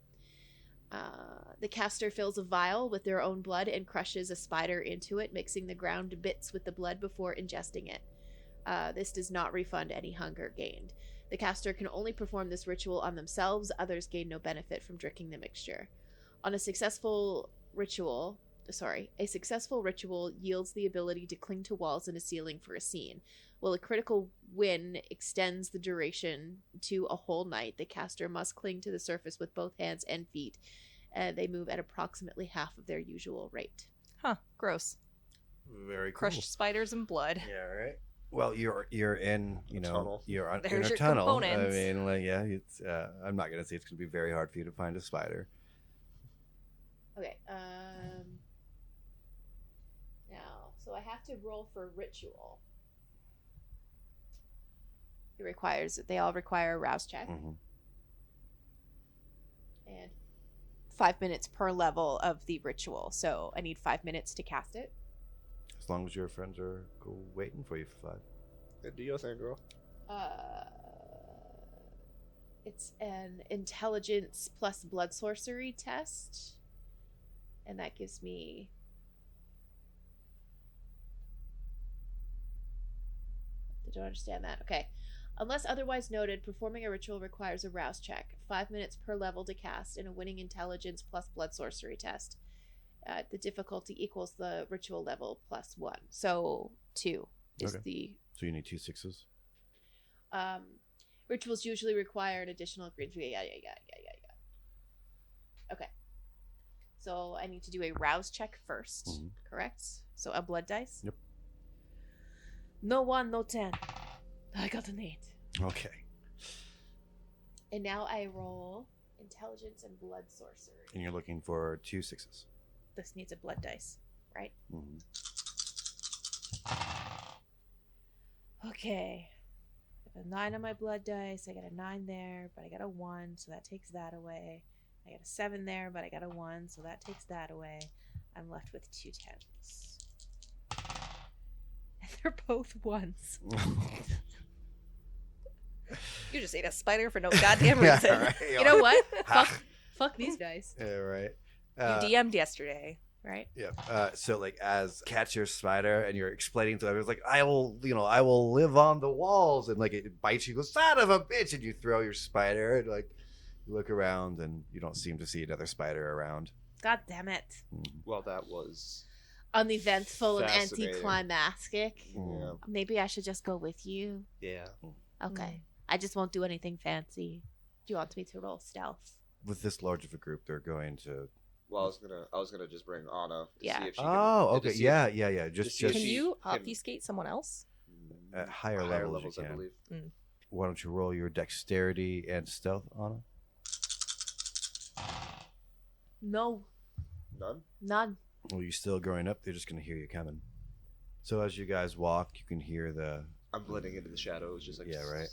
[SPEAKER 4] The caster fills a vial with their own blood and crushes a spider into it, mixing the ground bits with the blood before ingesting it. This does not refund any hunger gained. The caster can only perform this ritual on themselves. Others gain no benefit from drinking the mixture. On a successful ritual yields the ability to cling to walls and a ceiling for a scene. While a critical win extends the duration to a whole night, the caster must cling to the surface with both hands and feet. They move at approximately half of their usual rate.
[SPEAKER 2] Huh. Gross.
[SPEAKER 1] Very cool.
[SPEAKER 2] Crushed spiders and blood.
[SPEAKER 1] Yeah, right. Well, you're in,
[SPEAKER 3] tunnel.
[SPEAKER 1] you're in
[SPEAKER 2] There's
[SPEAKER 1] a
[SPEAKER 2] your
[SPEAKER 1] tunnel.
[SPEAKER 2] components.
[SPEAKER 1] I mean, like, yeah, it's. I'm not gonna say it's gonna be very hard for you to find a spider.
[SPEAKER 4] Okay. Now, so I have to roll for ritual. They all require a rouse check.
[SPEAKER 1] Mm-hmm.
[SPEAKER 4] And 5 minutes per level of the ritual. So I need 5 minutes to cast it.
[SPEAKER 1] As long as your friends are waiting for you for 5.
[SPEAKER 3] Yeah, do your thing, girl.
[SPEAKER 4] It's an intelligence plus blood sorcery test. And that gives me... I don't understand that. Okay. Unless otherwise noted, performing a ritual requires a rouse check. 5 minutes per level to cast, and a winning intelligence plus blood sorcery test. The difficulty equals the ritual level plus 1. So 2 is the...
[SPEAKER 1] So you need 2 6s?
[SPEAKER 4] Rituals usually require an additional... Yeah. Okay. So I need to do a rouse check first, correct? So a blood dice?
[SPEAKER 1] Yep.
[SPEAKER 4] No 1, no 10. I got an 8.
[SPEAKER 1] Okay.
[SPEAKER 4] And now I roll intelligence and blood sorcery.
[SPEAKER 1] And you're looking for 2 6s.
[SPEAKER 4] This needs a blood dice, right?
[SPEAKER 1] Mm-hmm.
[SPEAKER 4] Okay. I got a 9 on my blood dice. I got a 9 there, but I got a 1, so that takes that away. I got a 7 there, but I got a 1, so that takes that away. I'm left with 2 10s. And they're both 1s.
[SPEAKER 2] You just ate a spider for no goddamn reason.
[SPEAKER 1] Yeah, right.
[SPEAKER 4] You know what? Fuck these dice.
[SPEAKER 1] Yeah, right.
[SPEAKER 2] You DM'd yesterday.
[SPEAKER 4] Right?
[SPEAKER 1] Yeah. So like as catch your spider and you're explaining to them, it's like, I will live on the walls, and like it bites you, goes, son of a bitch, and you throw your spider, and like you look around and you don't seem to see another spider around.
[SPEAKER 4] God damn it.
[SPEAKER 3] Well, that was
[SPEAKER 4] Uneventful and
[SPEAKER 3] fascinating.
[SPEAKER 4] Anticlimactic.
[SPEAKER 3] Yeah.
[SPEAKER 4] Maybe I should just go with you.
[SPEAKER 3] Yeah.
[SPEAKER 4] Okay. I just won't do anything fancy. Do you want me to roll stealth?
[SPEAKER 1] With this large of a group, they're going to.
[SPEAKER 3] Well, I was gonna just bring Ana to
[SPEAKER 4] Yeah.
[SPEAKER 3] see if she
[SPEAKER 1] Oh,
[SPEAKER 3] can,
[SPEAKER 1] okay. Yeah. Just
[SPEAKER 3] see if
[SPEAKER 2] Can
[SPEAKER 3] she
[SPEAKER 2] you
[SPEAKER 3] can-
[SPEAKER 2] obfuscate someone else?
[SPEAKER 1] at higher levels, you
[SPEAKER 3] I
[SPEAKER 1] can.
[SPEAKER 3] believe.
[SPEAKER 1] Why don't you roll your dexterity and stealth, Anna?
[SPEAKER 4] No. None.
[SPEAKER 1] Well, you're still growing up. They're just going to hear you coming. So as you guys walk, you can hear the.
[SPEAKER 3] I'm blending into the shadows, just like
[SPEAKER 1] Yeah, right.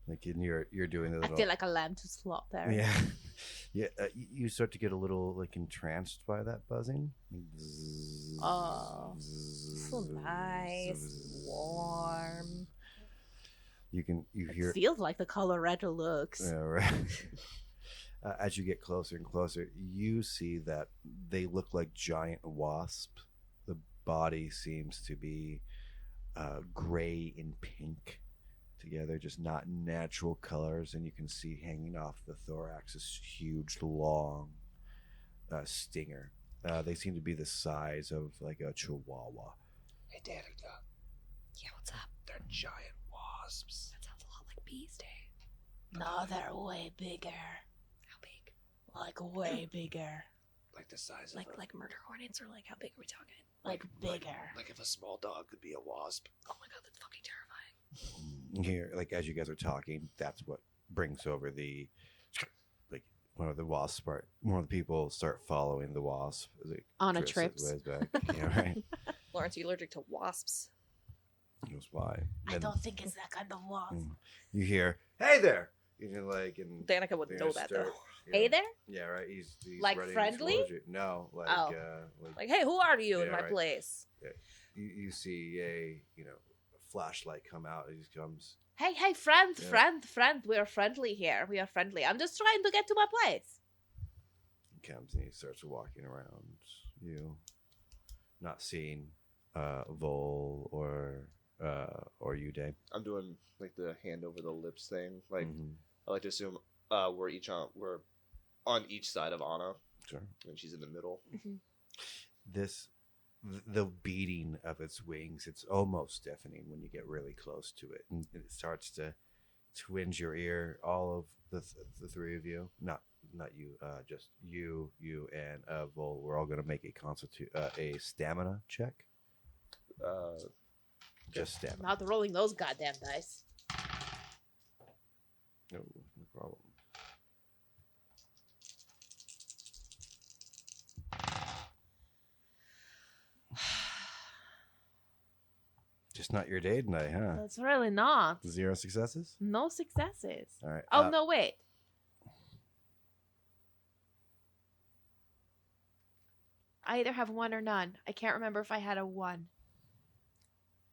[SPEAKER 1] Like you're doing the
[SPEAKER 4] I
[SPEAKER 1] little.
[SPEAKER 4] feel like a lamb to slaughter.
[SPEAKER 1] Yeah, yeah. You start to get a little like entranced by that buzzing.
[SPEAKER 4] Oh,
[SPEAKER 2] So nice. Warm.
[SPEAKER 1] You hear.
[SPEAKER 4] It feels like the Colorado looks.
[SPEAKER 1] Yeah, right. As you get closer and closer, you see that they look like giant wasps. The body seems to be gray and pink together, just not natural colors. And you can see hanging off the thorax this huge, long stinger. They seem to be the size of like a chihuahua.
[SPEAKER 3] Hey, Danika,
[SPEAKER 2] Yeah, what's up?
[SPEAKER 3] they're giant wasps.
[SPEAKER 2] That sounds a lot like bees, Dave.
[SPEAKER 4] No, they're way bigger.
[SPEAKER 2] How big?
[SPEAKER 4] Like way bigger.
[SPEAKER 3] Like the size
[SPEAKER 2] Like
[SPEAKER 3] of
[SPEAKER 2] like murder hornets, or like how big are we talking?
[SPEAKER 4] Like bigger.
[SPEAKER 3] like if a small dog could be a wasp.
[SPEAKER 2] Oh my god, that's fucking terrifying.
[SPEAKER 1] Here, like as you guys are talking, that's what brings over the like one of the people start following the wasp as it
[SPEAKER 4] On a
[SPEAKER 1] drifts
[SPEAKER 4] trips.
[SPEAKER 1] ways back. Yeah, right.
[SPEAKER 2] Lawrence, are you allergic to wasps?
[SPEAKER 1] That's why.
[SPEAKER 4] I
[SPEAKER 1] Then
[SPEAKER 4] don't think it's that kind of wasp.
[SPEAKER 1] you hear, "Hey there! and
[SPEAKER 2] Danica wouldn't know that though.
[SPEAKER 4] Hey there?
[SPEAKER 1] Yeah, right. He's
[SPEAKER 4] Like
[SPEAKER 1] ready
[SPEAKER 4] friendly?
[SPEAKER 1] towards you. No, like
[SPEAKER 4] Oh.
[SPEAKER 2] Like, hey, who are you in
[SPEAKER 1] Yeah,
[SPEAKER 2] my
[SPEAKER 1] right.
[SPEAKER 2] place?
[SPEAKER 1] you see a flashlight come out. He just comes.
[SPEAKER 4] Hey, friend,
[SPEAKER 1] Yeah.
[SPEAKER 4] friend. We are friendly here. We are friendly. I'm just trying to get to my place.
[SPEAKER 1] He comes and he starts walking around you, not seeing Vol or you, Dave.
[SPEAKER 3] I'm doing like the hand over the lips thing. Like
[SPEAKER 1] Mhm.
[SPEAKER 3] I like to assume we're on each side of Ana,
[SPEAKER 1] Sure.
[SPEAKER 3] and she's in the middle.
[SPEAKER 1] The beating of its wings, it's almost deafening when you get really close to it, and it starts to twinge your ear. All of the three of you, not you, just you and Vol. We're all going to make a stamina check. Just
[SPEAKER 4] I'm
[SPEAKER 1] stamina.
[SPEAKER 4] not rolling those goddamn dice.
[SPEAKER 1] No problem. Just not your day tonight, huh?
[SPEAKER 4] That's really not.
[SPEAKER 1] 0 successes.
[SPEAKER 4] No successes.
[SPEAKER 1] All right.
[SPEAKER 4] Oh, no, wait. I either have 1 or none. I can't remember if I had a 1.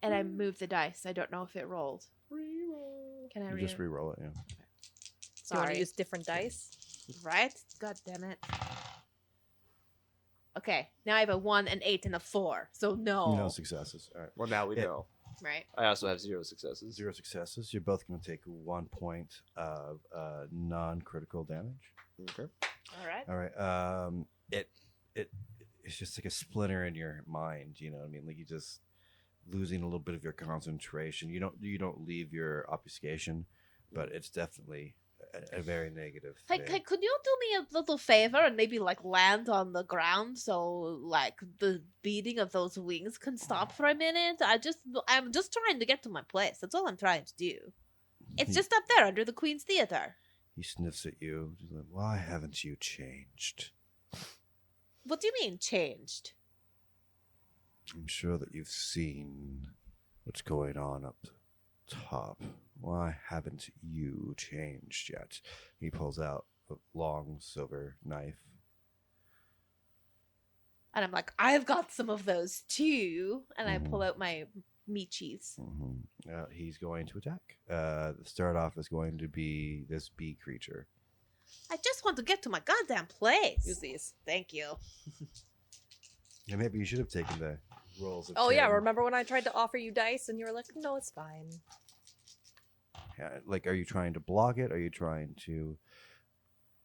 [SPEAKER 4] And I moved the dice. I don't know if it rolled.
[SPEAKER 3] Reroll.
[SPEAKER 4] Can I
[SPEAKER 1] You just re-roll it. Yeah.
[SPEAKER 2] Do you want
[SPEAKER 4] Sorry.
[SPEAKER 2] to use different dice?
[SPEAKER 4] Right? God damn it. Okay, now I have a 1, an 8, and a 4. So no.
[SPEAKER 1] No successes. All right.
[SPEAKER 3] Well, now we
[SPEAKER 1] Yeah.
[SPEAKER 3] know.
[SPEAKER 4] Right.
[SPEAKER 3] I also have 0 successes.
[SPEAKER 1] 0 successes. You're both going to take 1 point of non-critical damage.
[SPEAKER 3] Okay.
[SPEAKER 4] All right.
[SPEAKER 1] All right. It's just like a splinter in your mind. You know what I mean? Like you just losing a little bit of your concentration. You don't leave your obfuscation, but it's definitely a very negative
[SPEAKER 4] Hey,
[SPEAKER 1] thing.
[SPEAKER 4] could you do me a little favor and maybe like land on the ground so like the beating of those wings can stop for a minute? I'm just trying to get to my place. That's all I'm trying to do. It's just up there under the Queen's Theater.
[SPEAKER 1] He sniffs at you. He's like, why haven't you changed?
[SPEAKER 4] What do you mean changed?
[SPEAKER 1] I'm sure that you've seen what's going on up top. Why haven't you changed yet? He pulls out a long silver knife.
[SPEAKER 4] And I'm like, I've got some of those too. And I pull out my meat cheese.
[SPEAKER 1] He's going to attack. The start off is going to be this bee creature.
[SPEAKER 4] I just want to get to my goddamn place.
[SPEAKER 2] Use these.
[SPEAKER 4] Thank you.
[SPEAKER 1] Yeah, maybe you should have taken the rolls. Of
[SPEAKER 2] Oh yeah,
[SPEAKER 1] 10.
[SPEAKER 2] remember when I tried to offer you dice and you were like, no, it's fine.
[SPEAKER 1] Yeah, like, are you trying to block it? Are you trying to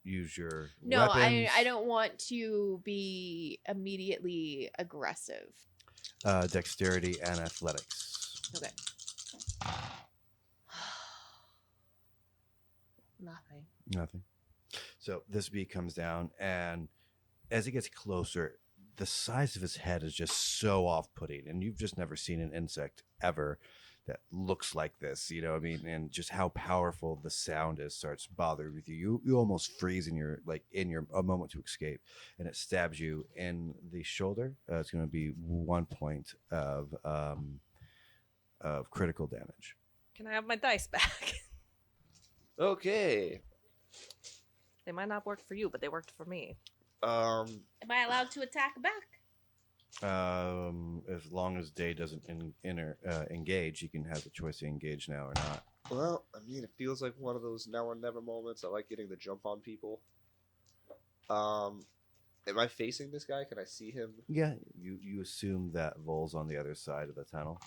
[SPEAKER 1] use your
[SPEAKER 4] No,
[SPEAKER 1] weapons?
[SPEAKER 4] I don't want to be immediately aggressive.
[SPEAKER 1] Dexterity and athletics.
[SPEAKER 4] Okay. Nothing.
[SPEAKER 1] So this bee comes down, and as it gets closer, the size of his head is just so off-putting, and you've just never seen an insect ever that looks like this, you know what I mean? And just how powerful the sound is starts bothering with you. You almost freeze in your a moment to escape, and it stabs you in the shoulder. It's going to be 1 point of critical damage.
[SPEAKER 2] Can I have my dice back?
[SPEAKER 3] Okay.
[SPEAKER 2] They might not work for you, but they worked for me.
[SPEAKER 3] Um.
[SPEAKER 4] Am I allowed to attack back?
[SPEAKER 1] As long as Day doesn't engage, you can have the choice to engage now or not.
[SPEAKER 3] Well, I mean, it feels like one of those now or never moments. I like getting the jump on people. Am I facing this guy? Can I see him?
[SPEAKER 1] Yeah, you assume that Vol's on the other side of the tunnel.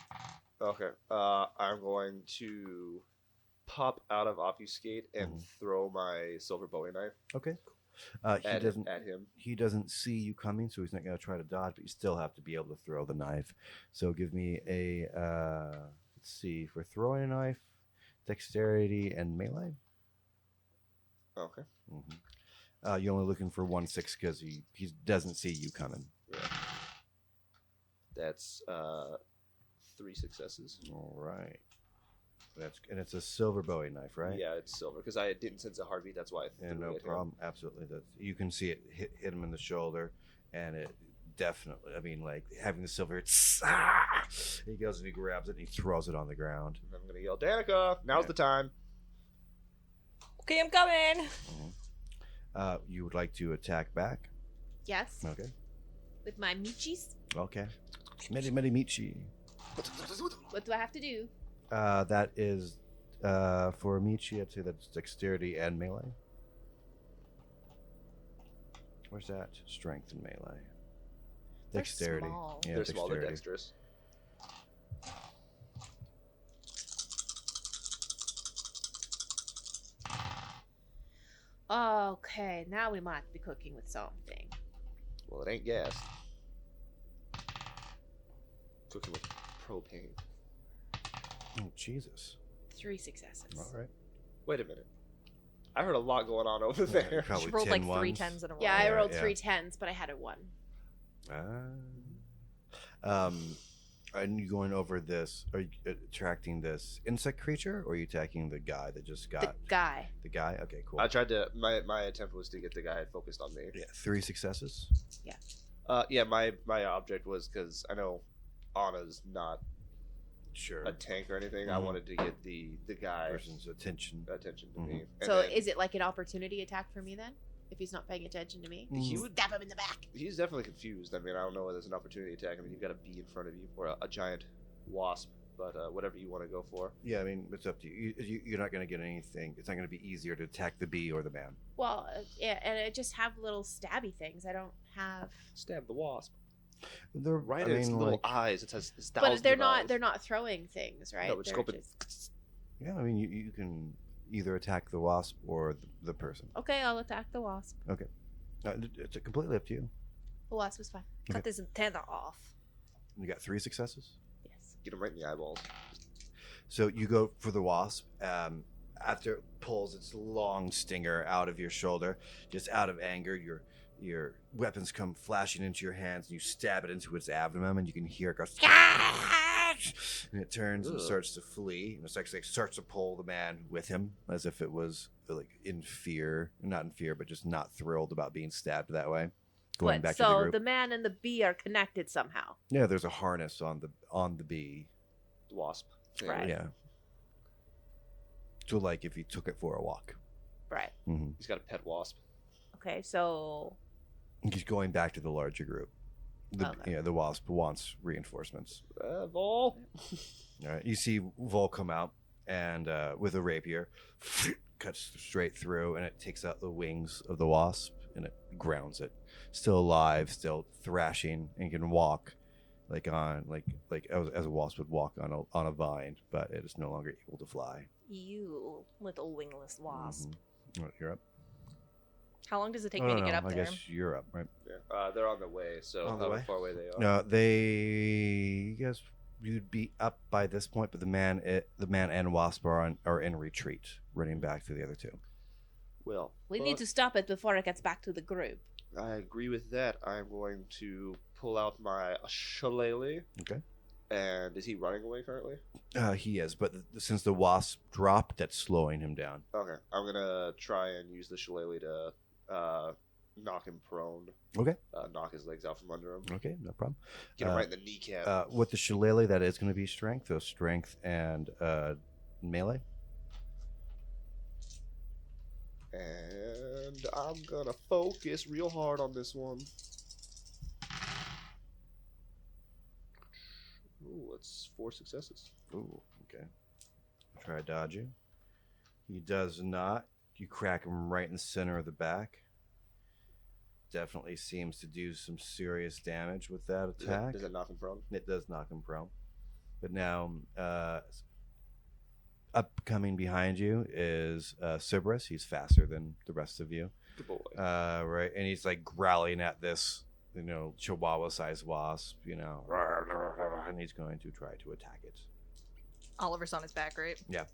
[SPEAKER 3] Okay. I'm going to pop out of obfuscate and throw my silver Bowie knife.
[SPEAKER 1] Okay.
[SPEAKER 3] At him.
[SPEAKER 1] He doesn't see you coming, so he's not going to try to dodge. But you still have to be able to throw the knife. So give me a let's see, for throwing a knife, dexterity and melee.
[SPEAKER 3] Okay.
[SPEAKER 1] You're only looking for 1/6 because he doesn't see you coming.
[SPEAKER 3] Yeah. That's 3 successes.
[SPEAKER 1] All right. And it's a silver Bowie knife, right?
[SPEAKER 3] Yeah, it's silver because I didn't sense a heartbeat. That's why I threw
[SPEAKER 1] And no
[SPEAKER 3] it at
[SPEAKER 1] problem. Absolutely. You can see it hit him in the shoulder, and it definitely, I mean, like having the silver, he goes and he grabs it and he throws it on the ground.
[SPEAKER 3] him. I'm going to yell, Danica, now's the time.
[SPEAKER 2] Okay, I'm coming.
[SPEAKER 1] You would like to attack back?
[SPEAKER 4] Yes.
[SPEAKER 1] Okay.
[SPEAKER 4] With my Michis.
[SPEAKER 1] Okay. Many Michi.
[SPEAKER 4] What do I have to do?
[SPEAKER 1] That is for Michi. I'd say that's dexterity and melee. Where's that? Strength and melee.
[SPEAKER 2] They're
[SPEAKER 1] Dexterity.
[SPEAKER 2] small.
[SPEAKER 1] Yeah,
[SPEAKER 3] They're small, they're
[SPEAKER 1] dexterity.
[SPEAKER 3] dexterous.
[SPEAKER 4] Okay, now we might be cooking with something.
[SPEAKER 3] Well, it ain't gas. Cooking with propane.
[SPEAKER 1] Oh, Jesus.
[SPEAKER 4] 3 successes.
[SPEAKER 1] All right.
[SPEAKER 3] Wait a minute. I heard a lot going on over there.
[SPEAKER 1] Probably
[SPEAKER 2] She rolled
[SPEAKER 1] 10
[SPEAKER 2] like 3
[SPEAKER 1] ones.
[SPEAKER 2] 10s in a row.
[SPEAKER 4] Yeah, I
[SPEAKER 1] Yeah,
[SPEAKER 4] rolled
[SPEAKER 1] yeah.
[SPEAKER 4] 3 10s, but I had a 1.
[SPEAKER 1] And you going over this? Are you attracting this insect creature, or are you attacking the guy that just got
[SPEAKER 4] The guy.
[SPEAKER 1] the guy? Okay, cool.
[SPEAKER 3] I tried to. My attempt was to get the guy focused on me.
[SPEAKER 1] Yeah, 3 successes.
[SPEAKER 3] Yeah. My object was because I know Anna's not
[SPEAKER 1] Sure.
[SPEAKER 3] a tank or anything. I
[SPEAKER 1] Mhm.
[SPEAKER 3] wanted to get the guy
[SPEAKER 1] Person's attention.
[SPEAKER 3] to
[SPEAKER 1] Mhm.
[SPEAKER 3] me. And
[SPEAKER 4] So
[SPEAKER 3] then
[SPEAKER 4] is it like an opportunity attack for me then? If he's not paying attention to me?
[SPEAKER 3] he
[SPEAKER 1] Mm.
[SPEAKER 3] would.
[SPEAKER 4] Stab him in the back.
[SPEAKER 3] He's definitely confused. I mean, I don't know whether it's an opportunity attack. I mean, you've got a bee in front of you or a giant wasp, but whatever you want to go for.
[SPEAKER 1] Yeah, I mean, it's up to you. You're not going to get anything. It's not going to be easier to attack the bee or the man.
[SPEAKER 4] Well, yeah, and I just have little stabby things. I don't have.
[SPEAKER 3] Stab the wasp.
[SPEAKER 1] They're
[SPEAKER 3] Right
[SPEAKER 1] I
[SPEAKER 3] in its
[SPEAKER 1] mean,
[SPEAKER 3] little
[SPEAKER 1] like,
[SPEAKER 3] eyes. It has thousands
[SPEAKER 4] But they're
[SPEAKER 3] of
[SPEAKER 4] not.
[SPEAKER 3] eyes.
[SPEAKER 4] They're not throwing things, right?
[SPEAKER 3] No, but just
[SPEAKER 4] They're
[SPEAKER 3] go up and-
[SPEAKER 4] just-
[SPEAKER 1] yeah, I mean, you can either attack the wasp or the person.
[SPEAKER 4] Okay, I'll attack the wasp.
[SPEAKER 1] It's completely up to you.
[SPEAKER 4] The wasp is fine.
[SPEAKER 2] Cut this antenna off.
[SPEAKER 1] You got 3 successes.
[SPEAKER 4] Yes.
[SPEAKER 3] Get him right in the eyeballs.
[SPEAKER 1] So you go for the wasp. After it pulls its long stinger out of your shoulder, just out of anger, your weapons come flashing into your hands, and you stab it into its abdomen, and you can hear it go, and it turns and
[SPEAKER 3] Ugh.
[SPEAKER 1] starts to flee, and it's actually starts to pull the man with him, as if it was like in fear, not in fear, but just not thrilled about being stabbed that way. Going
[SPEAKER 4] What?
[SPEAKER 1] back to the
[SPEAKER 4] So
[SPEAKER 1] group.
[SPEAKER 4] the man and the bee are connected somehow.
[SPEAKER 1] Yeah, there's a harness on the bee.
[SPEAKER 3] The wasp. thing.
[SPEAKER 4] Right.
[SPEAKER 1] Yeah. So like if you took it for a walk.
[SPEAKER 4] Right.
[SPEAKER 1] Mm-hmm.
[SPEAKER 3] He's got a pet wasp.
[SPEAKER 4] Okay, so
[SPEAKER 1] He's going back to the larger group.
[SPEAKER 4] Okay.
[SPEAKER 1] Yeah, the wasp wants reinforcements.
[SPEAKER 3] Vol.
[SPEAKER 1] All right, you see Vol come out and with a rapier, cuts straight through, and it takes out the wings of the wasp and it grounds it. Still alive, still thrashing, and can walk like as a wasp would walk on a vine, but it is no longer able to fly.
[SPEAKER 2] You little wingless wasp.
[SPEAKER 1] Mhm. All right, you're up.
[SPEAKER 2] How long does it take
[SPEAKER 1] Oh,
[SPEAKER 2] me
[SPEAKER 1] no,
[SPEAKER 2] to get
[SPEAKER 1] no,
[SPEAKER 2] up
[SPEAKER 1] I
[SPEAKER 2] there?
[SPEAKER 1] guess you're up, right?
[SPEAKER 3] Yeah. They're on the way, so
[SPEAKER 1] On the
[SPEAKER 3] how
[SPEAKER 1] way?
[SPEAKER 3] far away they are.
[SPEAKER 1] No, you guys, you'd be up by this point, but the man and wasp are in retreat, running back to the other two.
[SPEAKER 3] Well,
[SPEAKER 4] we need to stop it before it gets back to the group.
[SPEAKER 3] I agree with that. I'm going to pull out my shillelagh.
[SPEAKER 1] Okay.
[SPEAKER 3] And is he running away currently?
[SPEAKER 1] He is, but since the wasp dropped, that's slowing him down.
[SPEAKER 3] Okay. I'm gonna try and use the shillelagh to knock him prone.
[SPEAKER 1] Okay.
[SPEAKER 3] Knock his legs out from under him.
[SPEAKER 1] Okay, no problem.
[SPEAKER 3] Get him right in the kneecap.
[SPEAKER 1] With the shillelagh, that is going to be strength. So strength and melee.
[SPEAKER 3] And I'm gonna focus real hard on this one. Ooh, that's 4 successes.
[SPEAKER 1] Ooh, okay. Try to dodge you. He does not. You crack him right in the center of the back. Definitely seems to do some serious damage with that attack.
[SPEAKER 3] Does it knock him prone?
[SPEAKER 1] It does knock him prone. But now, upcoming behind you is Cerberus. He's faster than the rest of you.
[SPEAKER 3] Good boy.
[SPEAKER 1] Right, and he's like growling at this, Chihuahua-sized wasp, and he's going to try to attack it.
[SPEAKER 2] Oliver's on his back, right?
[SPEAKER 1] Yeah.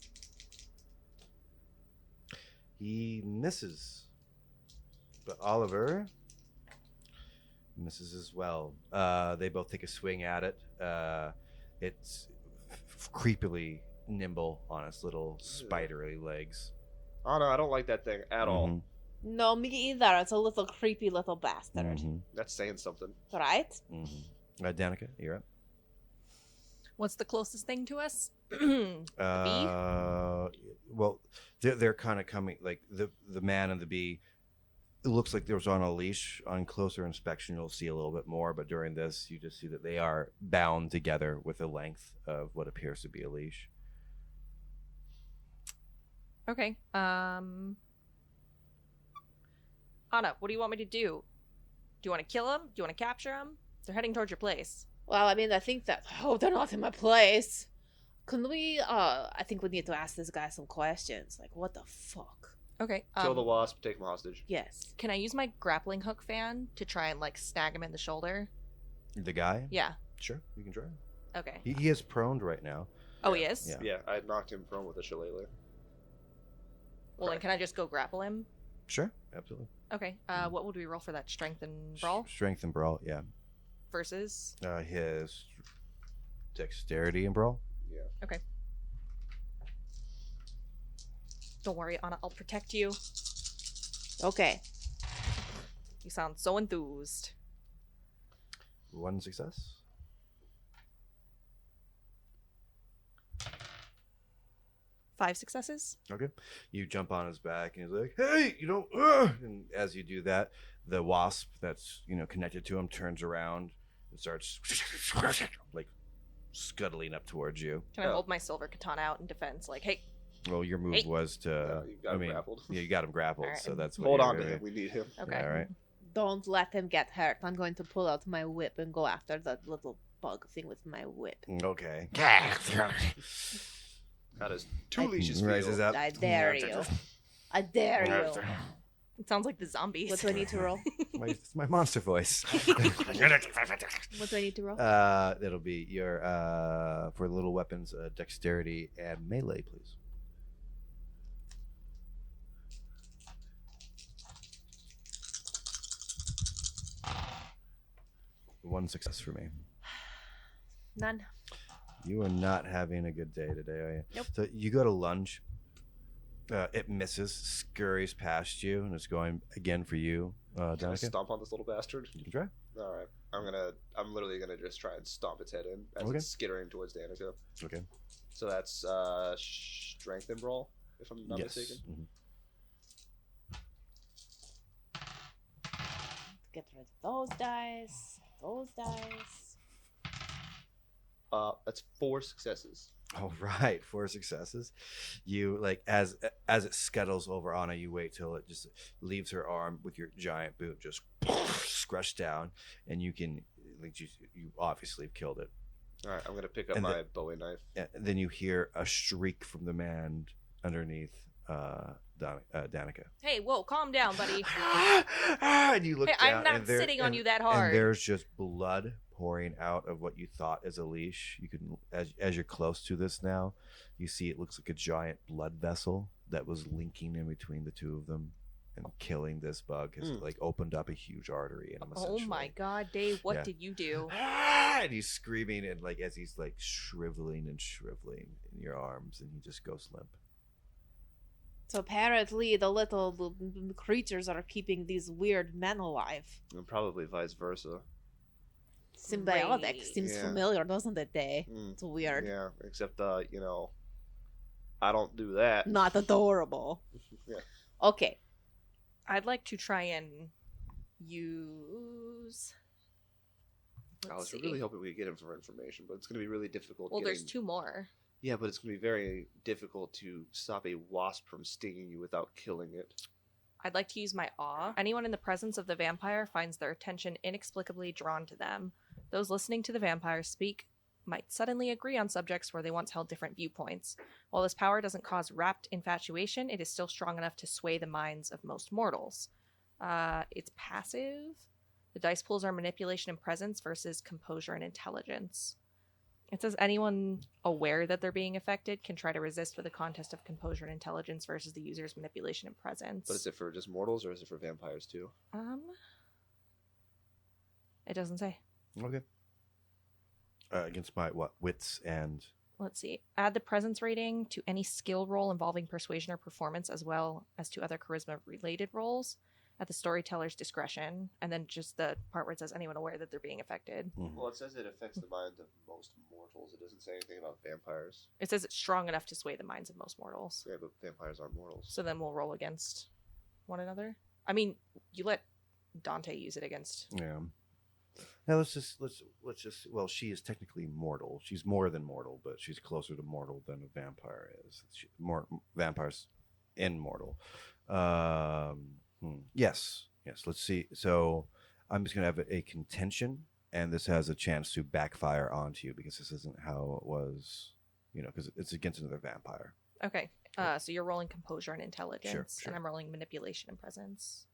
[SPEAKER 1] He misses. But Oliver misses as well. They both take a swing at it. It's creepily nimble on its little spidery legs.
[SPEAKER 3] Oh no, I don't like that thing at all.
[SPEAKER 1] Mhm.
[SPEAKER 4] No, me either. It's a little creepy little bastard.
[SPEAKER 1] Mhm.
[SPEAKER 3] That's saying something.
[SPEAKER 4] Right?
[SPEAKER 1] Mhm. Danika, you're up.
[SPEAKER 2] What's the closest thing to us? The bee?
[SPEAKER 1] Well, they're kind of coming, like the man and the bee. It looks like there was on a leash. On closer inspection, you'll see a little bit more, but during this, you just see that they are bound together with the length of what appears to be a leash.
[SPEAKER 2] Okay. Ana, what do you want me to do? Do you want to kill them? Do you want to capture them? They're heading towards your place.
[SPEAKER 4] Well, I mean, I think that... Oh, they're not in my place. Can we... I think we need to ask this guy some questions. Like, what the fuck?
[SPEAKER 2] Okay.
[SPEAKER 3] Kill the wasp, take him hostage.
[SPEAKER 4] Yes.
[SPEAKER 2] Can I use my grappling hook fan to try and, like, snag him in the shoulder?
[SPEAKER 1] The guy?
[SPEAKER 2] Yeah.
[SPEAKER 1] Sure, you can try.
[SPEAKER 2] Okay.
[SPEAKER 1] He is proned right now.
[SPEAKER 2] Oh, he is?
[SPEAKER 1] Yeah.
[SPEAKER 3] Yeah, I knocked him prone with a shillelagh.
[SPEAKER 2] Well, then can I just go grapple him?
[SPEAKER 1] Sure, absolutely.
[SPEAKER 2] Okay. What would we roll for that? Strength and brawl?
[SPEAKER 1] Strength and brawl, yeah.
[SPEAKER 2] Versus?
[SPEAKER 1] His dexterity and brawl.
[SPEAKER 3] Yeah.
[SPEAKER 2] Okay. Don't worry, Ana. I'll protect you.
[SPEAKER 4] Okay.
[SPEAKER 2] You sound so enthused.
[SPEAKER 1] 1 success.
[SPEAKER 2] Five successes.
[SPEAKER 1] Okay. You jump on his back and he's like, hey, and as you do that, the wasp that's, connected to him turns around and starts like scuttling up towards you.
[SPEAKER 2] Can I hold my silver katana out in defense? Like, hey.
[SPEAKER 1] Well, your move
[SPEAKER 2] Hey.
[SPEAKER 1] was to,
[SPEAKER 3] you got him grappled.
[SPEAKER 1] Yeah, you got him grappled,
[SPEAKER 2] All right.
[SPEAKER 1] so that's what
[SPEAKER 3] Hold
[SPEAKER 1] you're
[SPEAKER 3] on to
[SPEAKER 1] doing.
[SPEAKER 3] him. We need him.
[SPEAKER 2] Okay.
[SPEAKER 1] All right.
[SPEAKER 4] Don't let him get hurt. I'm going to pull out my whip and go after that little bug thing with my whip.
[SPEAKER 1] Okay.
[SPEAKER 3] How does two leashes
[SPEAKER 1] Rises
[SPEAKER 3] feel?
[SPEAKER 1] up.
[SPEAKER 4] I dare you. I dare you.
[SPEAKER 2] It sounds like the zombies.
[SPEAKER 4] What do I need to roll?
[SPEAKER 1] It's my monster voice.
[SPEAKER 4] What do I need to roll?
[SPEAKER 1] It'll be your for little weapons, dexterity and melee, please. One success for me.
[SPEAKER 4] None.
[SPEAKER 1] You are not having a good day today, are you?
[SPEAKER 4] Nope.
[SPEAKER 1] So you go to lunge. It misses, scurries past you, and it's going again for you,
[SPEAKER 3] Can I
[SPEAKER 1] Danika.
[SPEAKER 3] stomp on this little bastard?
[SPEAKER 1] You can try.
[SPEAKER 3] All right. I'm literally gonna just try and stomp its head in as
[SPEAKER 1] Okay.
[SPEAKER 3] it's skittering towards Danika.
[SPEAKER 1] Okay.
[SPEAKER 3] So that's strength and brawl, if I'm not
[SPEAKER 1] Yes.
[SPEAKER 3] mistaken.
[SPEAKER 1] Mhm.
[SPEAKER 4] Get rid of those dice. Those dice.
[SPEAKER 3] That's 4 successes.
[SPEAKER 1] All right, 4 successes. You as it scuttles over Ana, you wait till it just leaves her arm with your giant boot, just scrushed down, and you can you obviously have killed it.
[SPEAKER 3] All right, I'm gonna pick up
[SPEAKER 1] And
[SPEAKER 3] my Bowie knife.
[SPEAKER 1] And then you hear a shriek from the man underneath Danika.
[SPEAKER 2] Hey, whoa, calm down, buddy.
[SPEAKER 1] And you look
[SPEAKER 2] Hey,
[SPEAKER 1] down.
[SPEAKER 2] I'm not
[SPEAKER 1] and there-
[SPEAKER 2] sitting on
[SPEAKER 1] and-
[SPEAKER 2] you that hard.
[SPEAKER 1] And there's just blood pouring out of what you thought is a leash. You can, as you're close to this now, you see it looks like a giant blood vessel that was linking in between the two of them, and killing this bug has opened up a huge artery in him.
[SPEAKER 2] Oh my God, Dave, what
[SPEAKER 1] Yeah.
[SPEAKER 2] did you do?
[SPEAKER 1] And he's screaming, and as he's shriveling in your arms, and he just goes limp.
[SPEAKER 4] So apparently the little creatures are keeping these weird men alive.
[SPEAKER 3] And probably vice versa.
[SPEAKER 4] Symbiotic.
[SPEAKER 2] Great.
[SPEAKER 4] Seems
[SPEAKER 3] Yeah.
[SPEAKER 4] familiar, doesn't it, Day?
[SPEAKER 3] Mm.
[SPEAKER 4] It's weird.
[SPEAKER 3] Yeah, except I don't do that.
[SPEAKER 4] Not adorable.
[SPEAKER 3] Yeah.
[SPEAKER 4] Okay.
[SPEAKER 2] I'd like to try and use.
[SPEAKER 3] I was
[SPEAKER 2] Let's
[SPEAKER 3] really
[SPEAKER 2] see.
[SPEAKER 3] hoping we could get him for information, but it's going to be really difficult.
[SPEAKER 2] Well,
[SPEAKER 3] getting...
[SPEAKER 2] there's 2 more.
[SPEAKER 3] Yeah, but it's going to be very difficult to stop a wasp from stinging you without killing it.
[SPEAKER 2] I'd like to use my awe. Anyone in the presence of the vampire finds their attention inexplicably drawn to them. Those listening to the vampire speak might suddenly agree on subjects where they once held different viewpoints. While this power doesn't cause rapt infatuation, it is still strong enough to sway the minds of most mortals. It's passive. The dice pools are manipulation and presence versus composure and intelligence. It says anyone aware that they're being affected can try to resist with a contest of composure and intelligence versus the user's manipulation and presence.
[SPEAKER 3] But is it for just mortals or is it for vampires too?
[SPEAKER 2] It doesn't say.
[SPEAKER 1] Okay. Against my wits and
[SPEAKER 2] Let's see. Add the presence rating to any skill roll involving persuasion or performance, as well as to other charisma-related rolls. at the storyteller's discretion, and then just the part where it says anyone aware that they're being affected.
[SPEAKER 3] Well, it says it affects the minds of most mortals. It doesn't say anything about vampires.
[SPEAKER 2] It says it's strong enough to sway the minds of most mortals.
[SPEAKER 3] Yeah, but vampires aren't mortals.
[SPEAKER 2] So then we'll roll against one another. I mean, you let Dante use it against.
[SPEAKER 1] Yeah. Now let's just. Well, she is technically mortal. She's more than mortal, but she's closer to mortal than a vampire is. More vampires, immortal. Yes. Let's see. So I'm just gonna have a contention, and this has a chance to backfire onto you because this isn't how it was. Because it's against another vampire.
[SPEAKER 2] Okay. So you're rolling composure and intelligence,
[SPEAKER 1] Sure.
[SPEAKER 2] and I'm rolling manipulation and presence.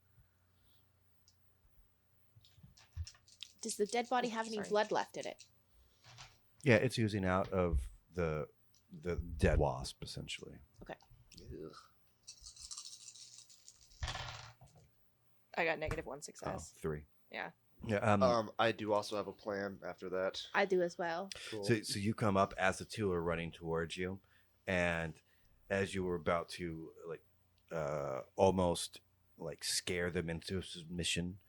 [SPEAKER 4] Does the dead body have any
[SPEAKER 2] Sorry.
[SPEAKER 4] blood left in it?
[SPEAKER 1] Yeah, it's oozing out of the dead wasp essentially.
[SPEAKER 3] Ugh.
[SPEAKER 2] I got -1 success.
[SPEAKER 1] 3.
[SPEAKER 2] Yeah.
[SPEAKER 1] Yeah.
[SPEAKER 3] I do also have a plan after that.
[SPEAKER 4] I do as well.
[SPEAKER 3] Cool.
[SPEAKER 1] So you come up as the two are running towards you, and as you were about to almost scare them into submission.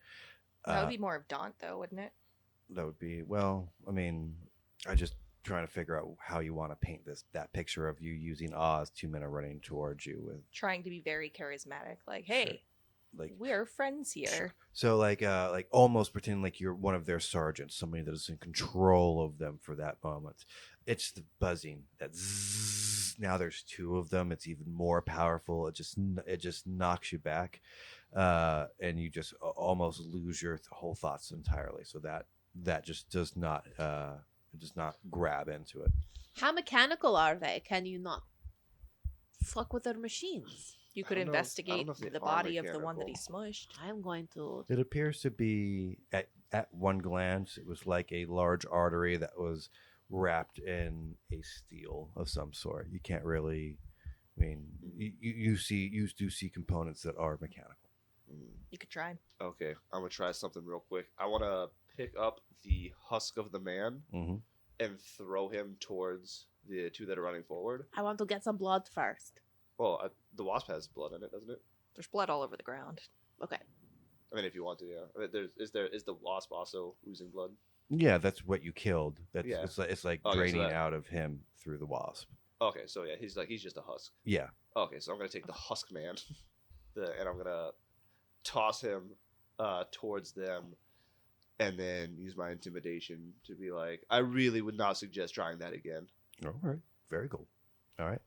[SPEAKER 2] That would be more of Daunt, though, wouldn't it?
[SPEAKER 1] That would be, well, I mean, I just trying to figure out how you want to paint that picture of you using Oz, 2 men are running towards you with
[SPEAKER 2] Trying to be very charismatic, like, hey,
[SPEAKER 1] like
[SPEAKER 2] we're friends here.
[SPEAKER 1] so like almost pretending like you're one of their sergeants, somebody that is in control of them for that moment. It's the buzzing that zzz, now there's 2 of them. It's even more powerful. It just knocks you back, and you just almost lose your whole thoughts entirely. So that just does not grab into it.
[SPEAKER 4] How mechanical are they? Can you not fuck with their machines?
[SPEAKER 2] You could
[SPEAKER 3] I don't know
[SPEAKER 2] investigate
[SPEAKER 3] if they
[SPEAKER 2] the
[SPEAKER 3] are
[SPEAKER 2] body of the one that he
[SPEAKER 3] mechanical.
[SPEAKER 2] smushed.
[SPEAKER 4] I'm going to.
[SPEAKER 1] It appears to be at one glance, it was like a large artery that was wrapped in a steel of some sort. You can't really, I mean, you do see components that are mechanical.
[SPEAKER 2] You could try.
[SPEAKER 3] Okay, I'm gonna try something real quick. I want to pick up the husk of the man
[SPEAKER 1] Mm-hmm.
[SPEAKER 3] and throw him towards the 2 that are running forward.
[SPEAKER 4] I want to get some blood first.
[SPEAKER 3] Well, the wasp has blood in it, doesn't it?
[SPEAKER 2] There's blood all over the ground.
[SPEAKER 4] Okay.
[SPEAKER 3] I mean, if you want to, yeah. I mean, is the wasp also oozing blood?
[SPEAKER 1] Yeah, that's what you killed. That's
[SPEAKER 3] Yeah.
[SPEAKER 1] it's like
[SPEAKER 3] Okay, so
[SPEAKER 1] draining
[SPEAKER 3] that-
[SPEAKER 1] out of him through the wasp.
[SPEAKER 3] Okay, so yeah, he's just a husk.
[SPEAKER 1] Yeah.
[SPEAKER 3] Okay, so I'm gonna take the husk man, and I'm gonna toss him towards them, and then use my intimidation to be like, I really would not suggest trying that again.
[SPEAKER 1] All right. Very cool. All right.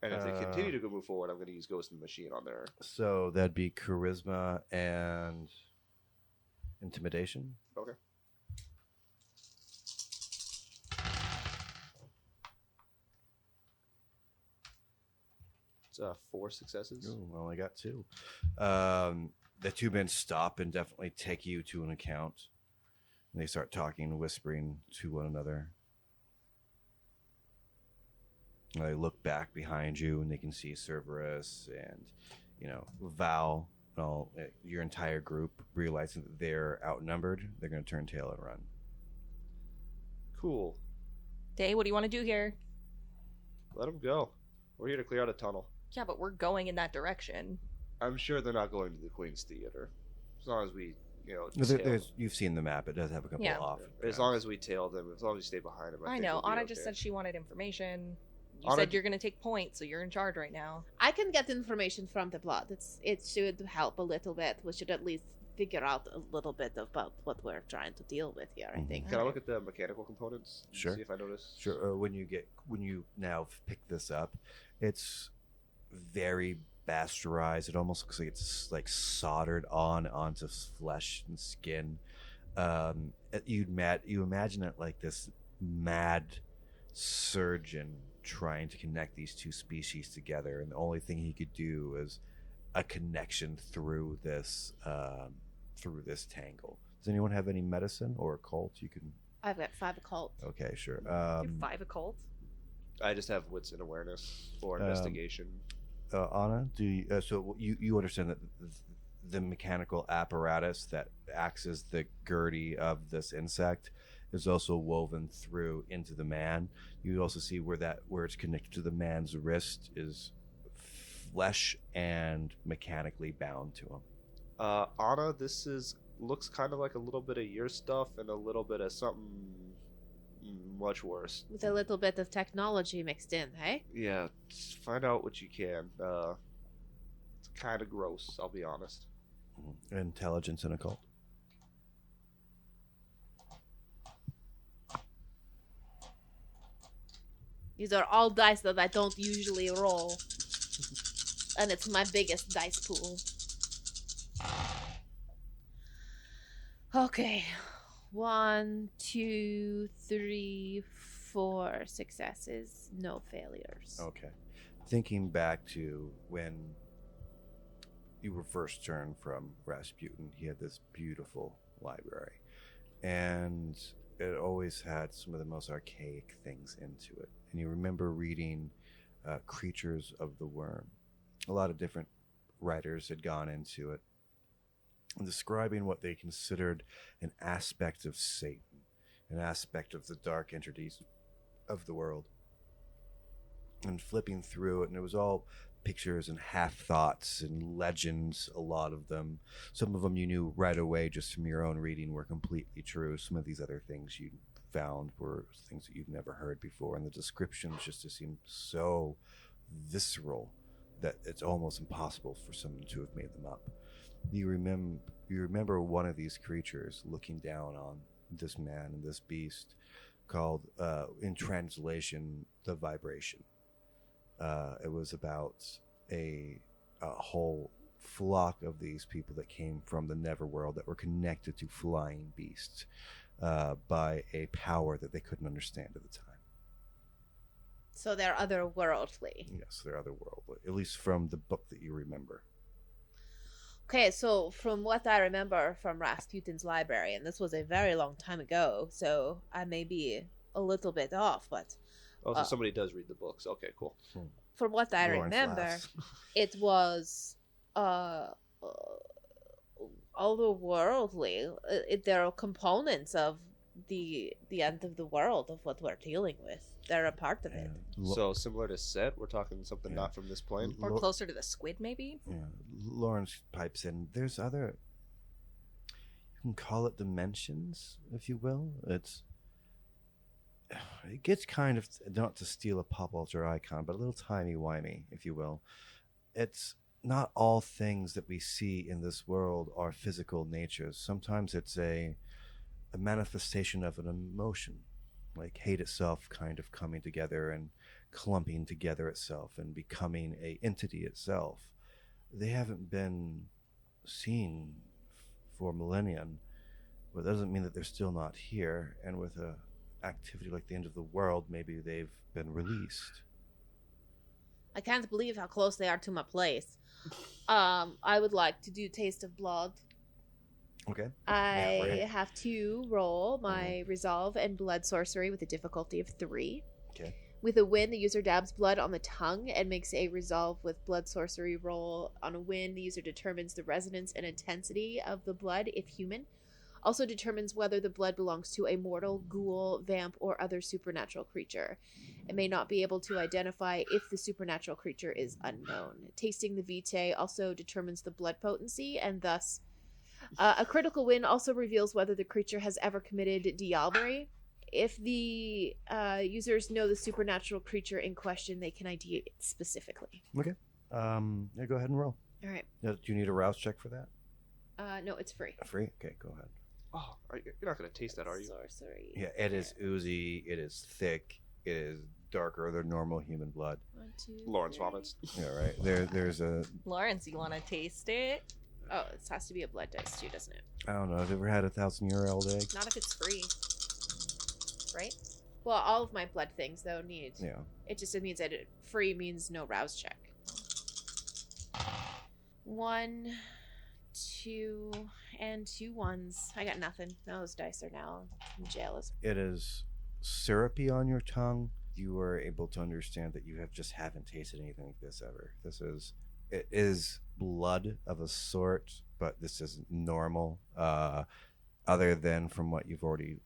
[SPEAKER 3] And if they continue to move forward, I'm gonna use Ghost in the Machine on there.
[SPEAKER 1] So that'd be charisma and intimidation.
[SPEAKER 3] Okay. It's 4 successes.
[SPEAKER 1] Ooh, I only got 2. The 2 men stop and definitely take you to an account. And they start talking, whispering to one another. And they look back behind you and they can see Cerberus and, Val and all your entire group, realizing that they're outnumbered. They're going to turn tail and run.
[SPEAKER 3] Cool.
[SPEAKER 2] Day, what do you want to do here?
[SPEAKER 3] Let them go. We're here to clear out a tunnel.
[SPEAKER 2] Yeah, but we're going in that direction.
[SPEAKER 3] I'm sure they're not going to the Queen's Theater. As long as we, tail
[SPEAKER 1] You've seen the map. It does have a couple
[SPEAKER 2] Yeah.
[SPEAKER 1] off.
[SPEAKER 3] as long as we tail them, as long as we stay behind them.
[SPEAKER 2] I
[SPEAKER 3] think
[SPEAKER 2] know.
[SPEAKER 3] we'll be
[SPEAKER 2] Anna just
[SPEAKER 3] okay.
[SPEAKER 2] said she wanted information. You
[SPEAKER 3] Anna-
[SPEAKER 2] said you're going to take points, so you're in charge right now.
[SPEAKER 4] I can get information from the blood. It should help a little bit. We should at least figure out a little bit about what we're trying to deal with here, I think.
[SPEAKER 3] Can I look at the mechanical components? and
[SPEAKER 1] Sure.
[SPEAKER 3] See if I notice.
[SPEAKER 1] Sure. When you now pick this up, it's very bastardized. It almost looks like it's like soldered onto flesh and skin. You imagine it like this mad surgeon trying to connect these 2 species together, and the only thing he could do is a connection through this tangle. Does anyone have any medicine or occult you can?
[SPEAKER 4] I've got 5 occult.
[SPEAKER 1] Okay, sure.
[SPEAKER 2] You're 5 occult.
[SPEAKER 3] I just have wits and awareness for investigation.
[SPEAKER 1] Anna, do you, so you understand that the mechanical apparatus that acts as the gurdy of this insect is also woven through into the man. You also see where it's connected to the man's wrist is flesh and mechanically bound to him.
[SPEAKER 3] Ana, this looks kind of like a little bit of your stuff and a little bit of something much worse.
[SPEAKER 4] With a little bit of technology mixed in, hey?
[SPEAKER 3] Yeah, just find out what you can. It's kind of gross, I'll be honest.
[SPEAKER 1] Intelligence and occult.
[SPEAKER 4] These are all dice that I don't usually roll. And it's my biggest dice pool. Okay. 1, 2, 3, 4 successes, no failures.
[SPEAKER 1] Okay. Thinking back to when you were first turned from Rasputin, he had this beautiful library. And it always had some of the most archaic things into it. And you remember reading Creatures of the Worm. A lot of different writers had gone into it, describing what they considered an aspect of Satan, an aspect of the dark entities of the world. And flipping through it, and it was all pictures and half thoughts and legends, a lot of them. Some of them you knew right away just from your own reading were completely true. Some of these other things you found were things that you'd never heard before, and the descriptions just seemed so visceral that it's almost impossible for someone to have made them up. You remember one of these creatures looking down on this man and this beast, called, in translation, the Vibration. It was about a whole flock of these people that came from the Neverworld that were connected to flying beasts by a power that they couldn't understand at the time.
[SPEAKER 4] So they're otherworldly.
[SPEAKER 1] Yes, they're otherworldly, at least from the book that you remember.
[SPEAKER 4] Okay, so from what I remember from Rasputin's library, and this was a very long time ago, so I may be a little bit off, but...
[SPEAKER 3] Oh, so somebody does read the books. Okay, cool.
[SPEAKER 4] From what I
[SPEAKER 1] Lawrence
[SPEAKER 4] remember,
[SPEAKER 1] laughs.
[SPEAKER 4] it was otherworldly. There are components of the end of the world of what we're dealing with. They're a part of it.
[SPEAKER 3] So similar to Set, we're talking something not from this plane.
[SPEAKER 2] Or closer to the squid, maybe?
[SPEAKER 1] Yeah. Lawrence pipes in. There's other... You can call it dimensions, if you will. It gets kind of, not to steal a pop culture icon, but a little timey-wimey, if you will. It's not all things that we see in this world are physical natures. Sometimes it's a manifestation of an emotion, like hate itself kind of coming together and clumping together itself and becoming a entity itself. They haven't been seen for millennia, but that doesn't mean that they're still not here. And with a activity like the end of the world, maybe they've been released.
[SPEAKER 4] I can't believe how close they are to my place. I would like to do Taste of Blood.
[SPEAKER 1] Okay.
[SPEAKER 4] I have to roll my Resolve and Blood Sorcery with a difficulty of 3.
[SPEAKER 1] Okay.
[SPEAKER 4] With a win, the user dabs blood on the tongue and makes a Resolve with Blood Sorcery roll. On a win, the user determines the resonance and intensity of the blood, if human. Also determines whether the blood belongs to a mortal, ghoul, vamp, or other supernatural creature. It may not be able to identify if the supernatural creature is unknown. Tasting the Vitae also determines the blood potency, and thus a critical win also reveals whether the creature has ever committed diablerie. If the users know the supernatural creature in question, they can ID it specifically.
[SPEAKER 1] Okay. Yeah, go ahead and roll.
[SPEAKER 4] All right.
[SPEAKER 1] Do you need a rouse check for that?
[SPEAKER 4] No, it's free.
[SPEAKER 1] Free? Okay, go ahead.
[SPEAKER 3] Oh, you're not going to taste that, are you?
[SPEAKER 4] Sorcery.
[SPEAKER 1] Yeah, it is oozy. It is thick. It is darker than normal human blood.
[SPEAKER 4] 1, 2,
[SPEAKER 3] Lawrence
[SPEAKER 4] 3.
[SPEAKER 3] vomits.
[SPEAKER 1] Yeah, right. There's a...
[SPEAKER 2] Lawrence, you want to taste it?
[SPEAKER 4] Oh, this has to be a blood dice too, doesn't it?
[SPEAKER 1] I don't know. Have you ever had a 1,000-year-old egg?
[SPEAKER 2] Not if it's free. Right?
[SPEAKER 4] Well, all of my blood things, though, need...
[SPEAKER 1] Yeah.
[SPEAKER 4] It just means that free means no rouse check. 1, 2, and 2 1s. I got nothing. Those dice are now in jail.
[SPEAKER 1] It is syrupy on your tongue. You are able to understand that you haven't tasted anything like this ever. It is blood of a sort, but this isn't normal, other than from what you've already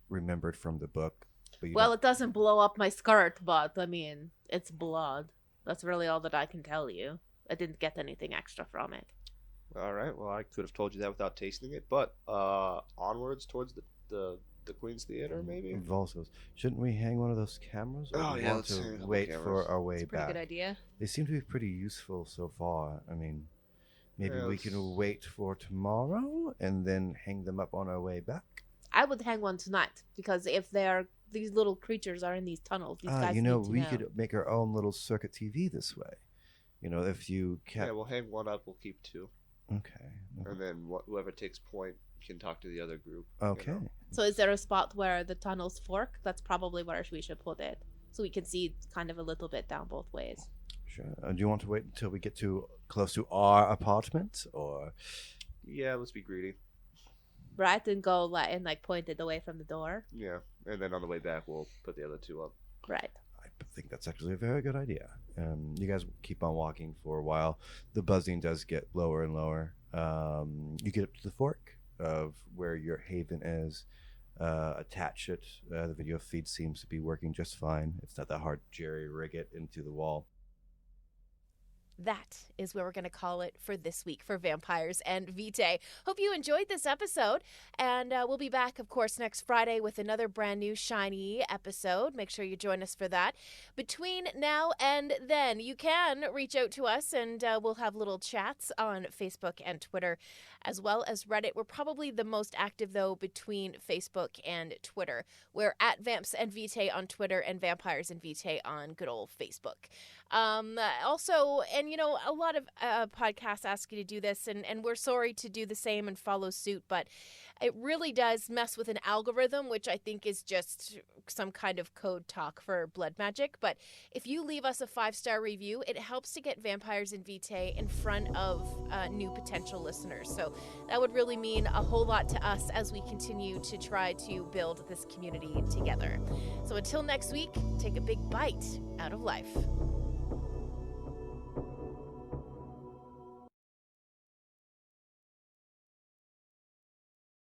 [SPEAKER 1] remembered from the book. But
[SPEAKER 4] it doesn't blow up my skirt, but, I mean, it's blood. That's really all that I can tell you. I didn't get anything extra from it.
[SPEAKER 3] All right. Well, I could have told you that without tasting it, but onwards towards the Queen's Theater, maybe.
[SPEAKER 1] Volsos. Shouldn't we hang one of those cameras? Or
[SPEAKER 3] Oh,
[SPEAKER 1] do we
[SPEAKER 3] yeah,
[SPEAKER 1] want
[SPEAKER 3] let's hang a
[SPEAKER 1] to
[SPEAKER 3] couple
[SPEAKER 1] wait
[SPEAKER 3] cameras.
[SPEAKER 1] for our way
[SPEAKER 2] It's a pretty
[SPEAKER 1] back.
[SPEAKER 2] good idea.
[SPEAKER 1] They seem to be pretty useful so far. I mean, maybe
[SPEAKER 3] Yeah,
[SPEAKER 1] we
[SPEAKER 3] let's-
[SPEAKER 1] can wait for tomorrow and then hang them up on our way back.
[SPEAKER 4] I would hang one tonight because if these little creatures are in these tunnels, these guys
[SPEAKER 1] We
[SPEAKER 4] need to know.
[SPEAKER 1] could make our own little circuit TV this way. If you
[SPEAKER 3] Yeah,
[SPEAKER 1] can't.
[SPEAKER 3] we'll hang one up. We'll keep two,
[SPEAKER 1] Okay.
[SPEAKER 3] and then whoever takes point can talk to the other group.
[SPEAKER 1] Okay.
[SPEAKER 4] So is there a spot where the tunnels fork? That's probably where we should put it, so we can see kind of a little bit down both ways.
[SPEAKER 1] Sure. Do you want to wait until we get close to our apartment, or?
[SPEAKER 3] Yeah, let's be greedy.
[SPEAKER 4] Right, and go and point it away from the door.
[SPEAKER 3] Yeah, and then on the way back, we'll put the other two up.
[SPEAKER 4] Right.
[SPEAKER 1] I think that's actually a very good idea. You guys keep on walking for a while. The buzzing does get lower and lower. You get up to the fork of where your haven is. Attach it. The video feed seems to be working just fine. It's not that hard to jerry-rig it into the wall.
[SPEAKER 5] That is where we're going to call it for this week for Vampires and Vitae. Hope you enjoyed this episode, and we'll be back, of course, next Friday with another brand new shiny episode. Make sure you join us for that. Between now and then, you can reach out to us, and we'll have little chats on Facebook and Twitter, as well as Reddit. We're probably the most active, though, between Facebook and Twitter. We're at Vamps and Vitae on Twitter and Vampires and Vitae on good old Facebook. Also, and a lot of podcasts ask you to do this, and we're sorry to do the same and follow suit, but it really does mess with an algorithm, which I think is just some kind of code talk for blood magic. But if you leave us a 5-star review, it helps to get Vampires and Vitae in front of new potential listeners. So that would really mean a whole lot to us as we continue to try to build this community together. So until next week, take a big bite out of life.